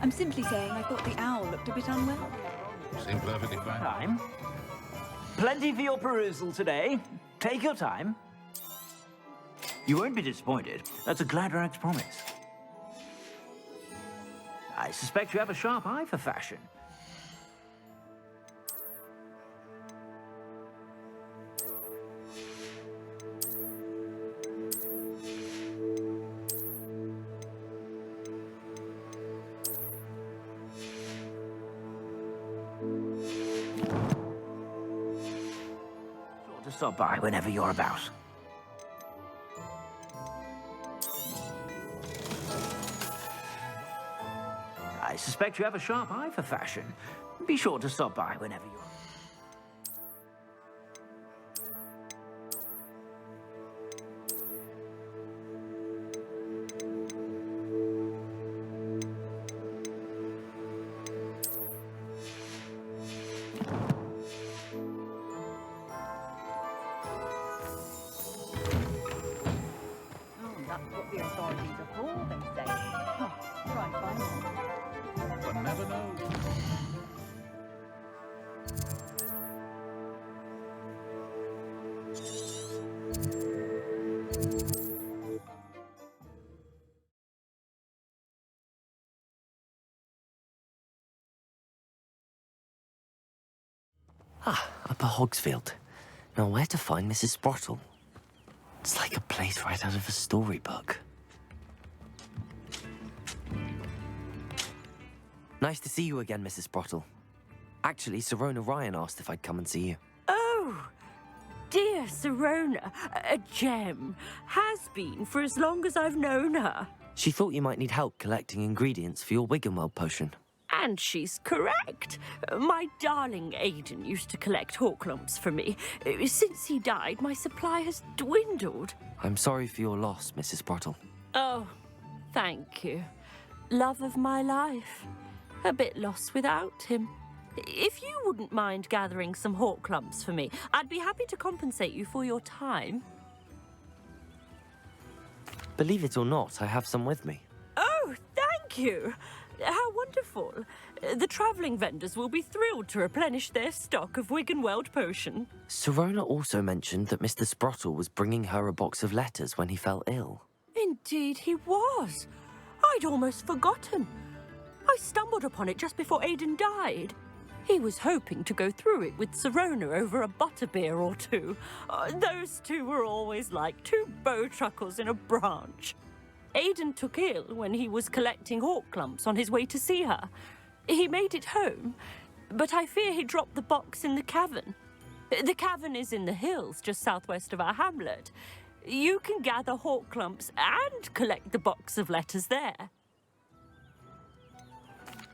I'm simply saying I thought the owl looked a bit unwell. Seem perfectly fine. Time. Plenty for your perusal today. Take your time. You won't be disappointed. That's a Gladrax promise. I suspect you have a sharp eye for fashion. Sure to stop by whenever you're about. I suspect you have a sharp eye for fashion. Be sure to stop by whenever you're... That's what the authorities are for, they say. Try and find them. One never knows. Ah, Upper Hogsfield. Now, where to find Mrs. Sprottle? It's like a place right out of a storybook. Nice to see you again, Mrs. Sprottle. Actually, Sirona Ryan asked if I'd come and see you. Oh, dear Sirona, a gem. Has been for as long as I've known her. She thought you might need help collecting ingredients for your Wiggenweld potion. And she's correct. My darling Aiden used to collect hawk lumps for me. Since he died, my supply has dwindled. I'm sorry for your loss, Mrs. Sprottle. Oh, thank you. Love of my life. A bit lost without him. If you wouldn't mind gathering some hawk lumps for me, I'd be happy to compensate you for your time. Believe it or not, I have some with me. Oh, thank you. How wonderful. The travelling vendors will be thrilled to replenish their stock of Wiggenweld potion. Sirona also mentioned that Mr. Sprottle was bringing her a box of letters when he fell ill. Indeed he was. I'd almost forgotten. I stumbled upon it just before Aidan died. He was hoping to go through it with Sirona over a butterbeer or two. Those two were always like two bowtruckles in a branch. Aidan took ill when he was collecting hawk clumps on his way to see her. He made it home, but I fear he dropped the box in the cavern. The cavern is in the hills just southwest of our hamlet. You can gather hawk clumps and collect the box of letters there.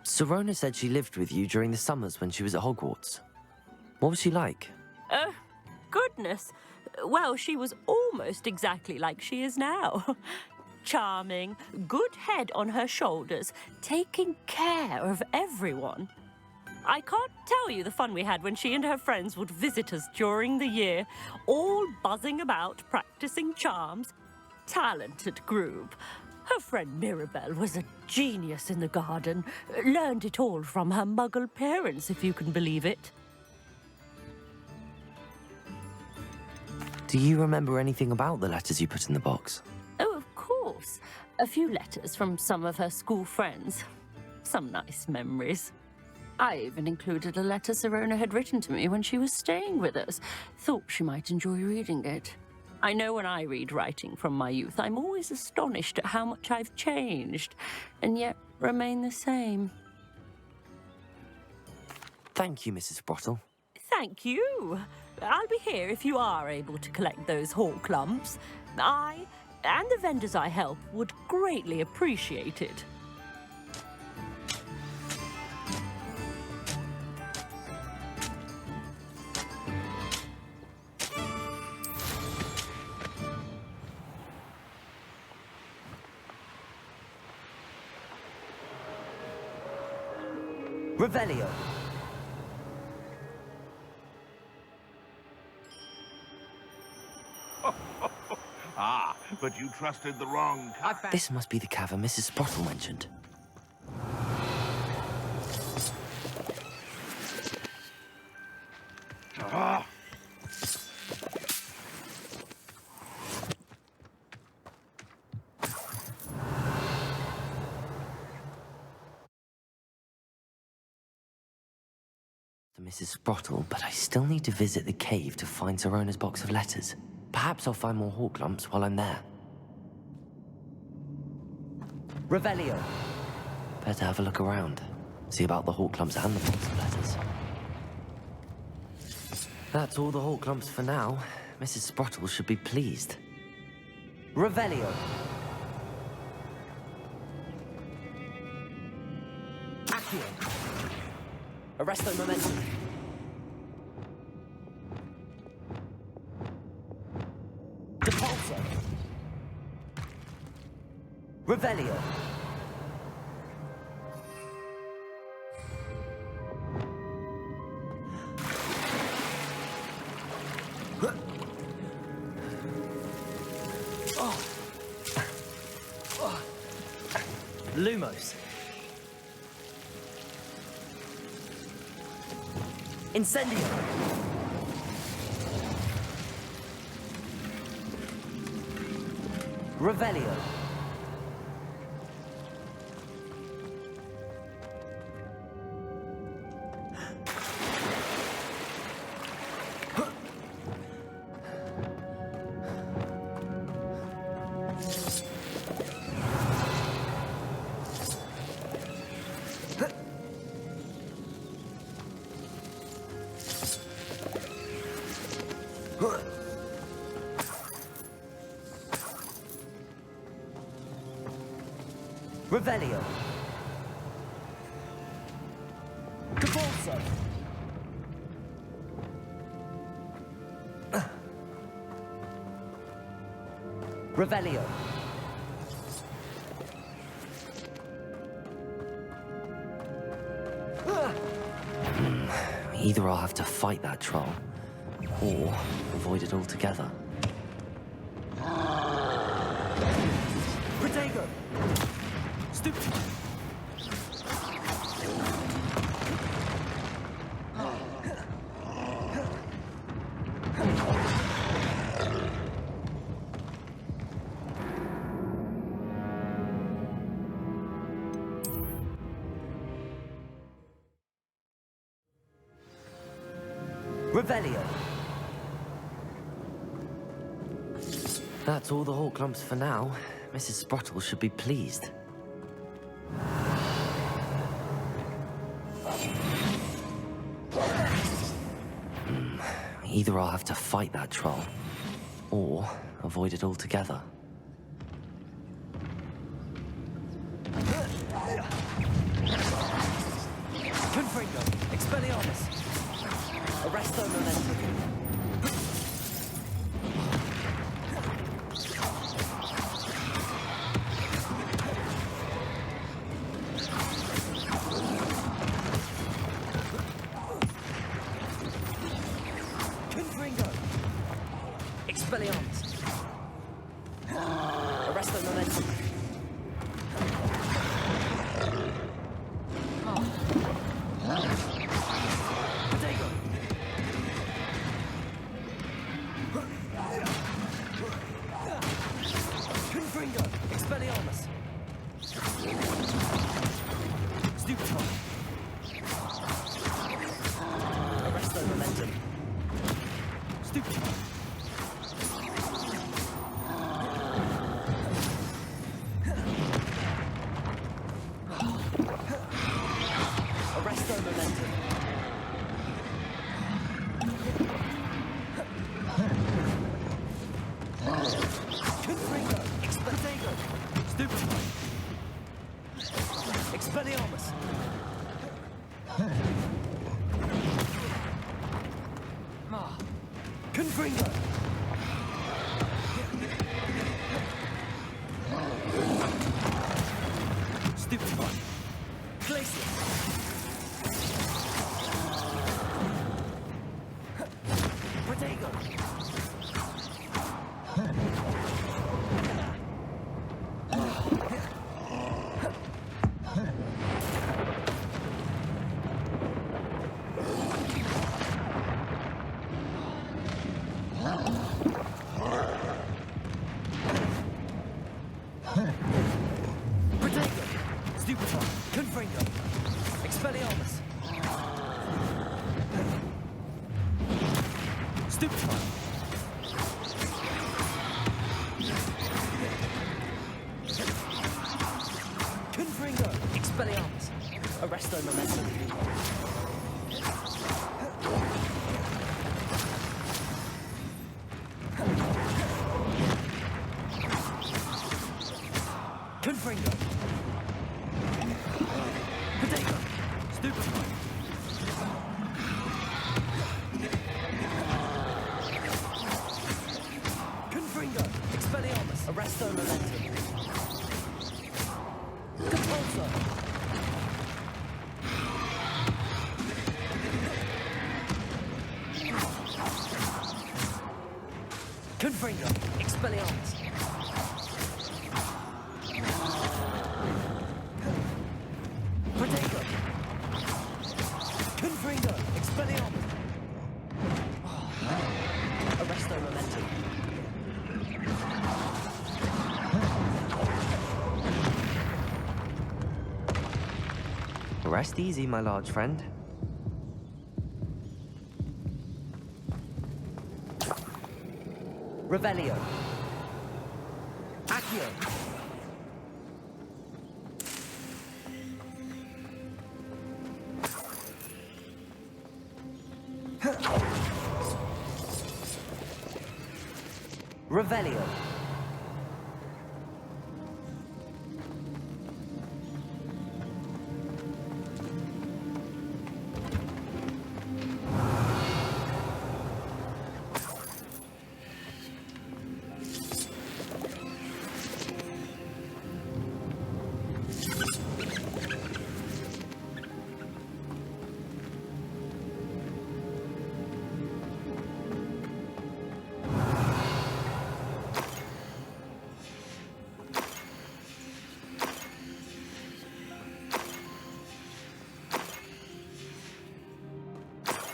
Sirona said she lived with you during the summers when she was at Hogwarts. What was she like? Goodness. Well, she was almost exactly like she is now. Charming, good head on her shoulders, taking care of everyone. I can't tell you the fun we had when she and her friends would visit us during the year, all buzzing about, practicing charms. Talented group. Her friend Mirabelle was a genius in the garden. Learned it all from her muggle parents, if you can believe it. Do you remember anything about the letters you put in the box? Oh, of course. A few letters from some of her school friends. Some nice memories. I even included a letter Sirona had written to me when she was staying with us. Thought she might enjoy reading it. I know when I read writing from my youth, I'm always astonished at how much I've changed, and yet remain the same. Thank you, Mrs. Sprottle. Thank you. I'll be here if you are able to collect those hawk clumps. I, and the vendors I help, would greatly appreciate it. Revelio. Ah, but you trusted the wrong cavern. This must be the cavern Mrs. Sprottle mentioned. Ah. Mrs. Sprottle, but I still need to visit the cave to find Sirona's box of letters. Perhaps I'll find more hawk lumps while I'm there. Revelio. Better have a look around. See about the hawk lumps and the box of letters. That's all the hawk lumps for now. Mrs. Sprottle should be pleased. Revelio. Accio. Arresto momentum. Depulso. Revelio. Lumos. Incendio. Revelio. Revelio. Depulso. Revelio. Either I'll have to fight that troll, or avoid it altogether. Protego! Stupid! Revelio. That's all the Hawk lumps for now. Mrs. Sprottle should be pleased. Either I'll have to fight that troll, or avoid it altogether. Confringo, Expelliarmus. Arresto Momentum. Confringo. Expelliarmus. Arresto Momentum. Confringo. Expelliarmus. Stupefy. Arresto Momentum. Stupefy. Arresto Momentum. Confringo. Expelligo. Stupefy. Expelliarmus. Confringo. Stupefy. Glacius. Protego. Protego. Stupefy. Confringo. Expelliarmus. Stupefy. Confringo. Expelliarmus. Arresto Momentum. Confringo. Protego. Stupefy. Confringo. Expelliarmus. Arresto Momentum. Compulso. Confringo. Expelliarmus. Protego. Confringo. Expelliarmus. Arresto Momentum. Rest easy, my large friend. Revelio. Accio. Revelio.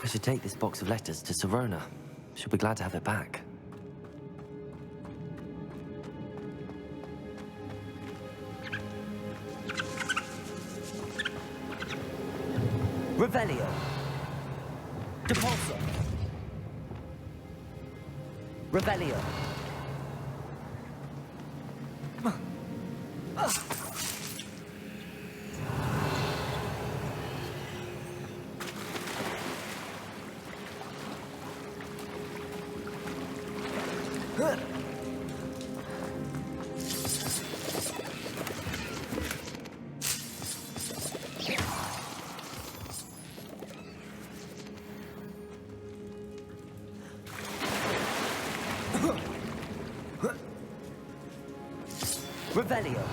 I should take this box of letters to Sirona. She'll be glad to have it back. Revelio. Depulso. Revelio. Revelio.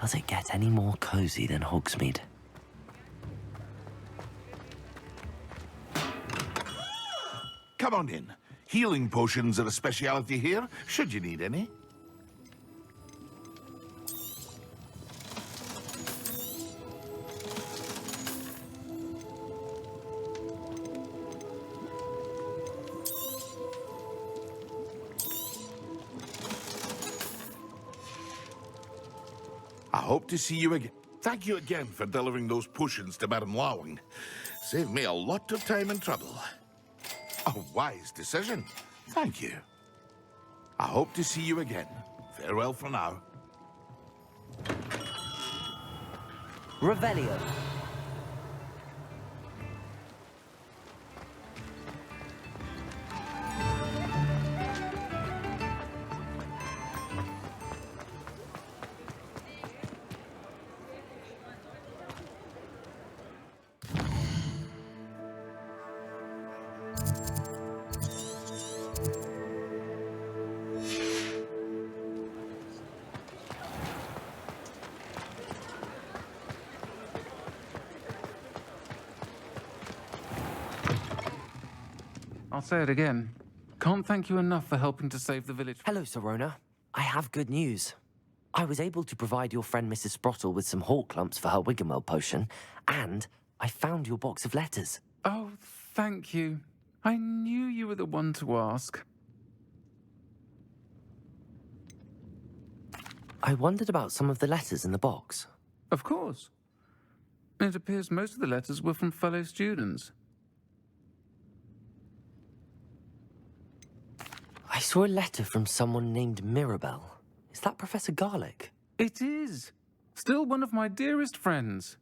Does it get any more cozy than Hogsmeade? Come on in. Healing potions are a speciality here, should you need any. I hope to see you again. Thank you again for delivering those potions to Madame Lawing. Saved me a lot of time and trouble. A wise decision. Thank you. I hope to see you again. Farewell for now. Revelio. I'll say it again. Can't thank you enough for helping to save the village. Hello, Sirona. I have good news. I was able to provide your friend Mrs. Sprottle with some hawk lumps for her Wiggenweld potion, and I found your box of letters. Oh, thank you. I knew you were the one to ask. I wondered about some of the letters in the box. Of course. It appears most of the letters were from fellow students. I saw a letter from someone named Mirabelle. Is that Professor Garlic? It is. Still one of my dearest friends.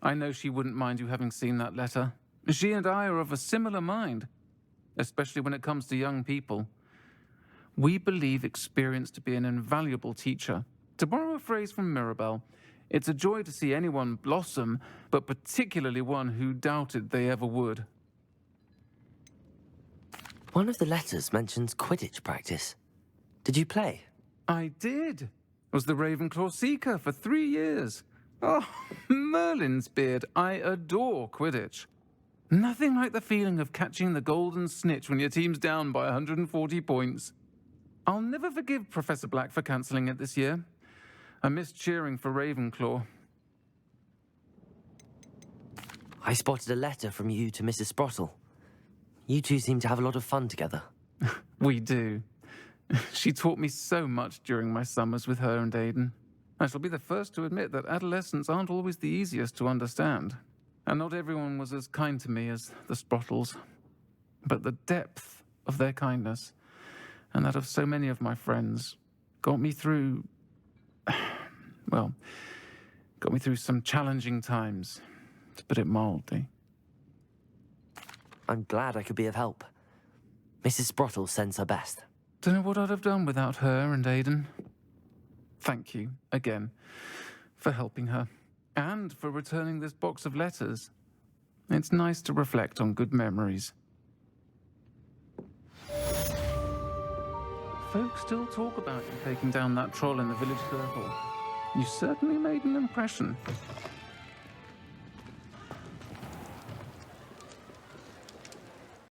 I know she wouldn't mind you having seen that letter. She and I are of a similar mind, especially when it comes to young people. We believe experience to be an invaluable teacher. To borrow a phrase from Mirabelle, it's a joy to see anyone blossom, but particularly one who doubted they ever would. One of the letters mentions Quidditch practice. Did you play? I did. Was the Ravenclaw Seeker for 3 years. Oh, Merlin's beard, I adore Quidditch. Nothing like the feeling of catching the golden snitch when your team's down by 140 points. I'll never forgive Professor Black for cancelling it this year. I missed cheering for Ravenclaw. I spotted a letter from you to Mrs. Sprottle. You two seem to have a lot of fun together. We do. She taught me so much during my summers with her and Aidan. I shall be the first to admit that adolescents aren't always the easiest to understand. And not everyone was as kind to me as the Sprottles. But the depth of their kindness, and that of so many of my friends, got me through... well, got me through some challenging times, to put it mildly. I'm glad I could be of help. Mrs. Sprottle sends her best. Don't know what I'd have done without her and Aidan. Thank you, again, for helping her, and for returning this box of letters. It's nice to reflect on good memories. Folks still talk about you taking down that troll in the village circle. You certainly made an impression.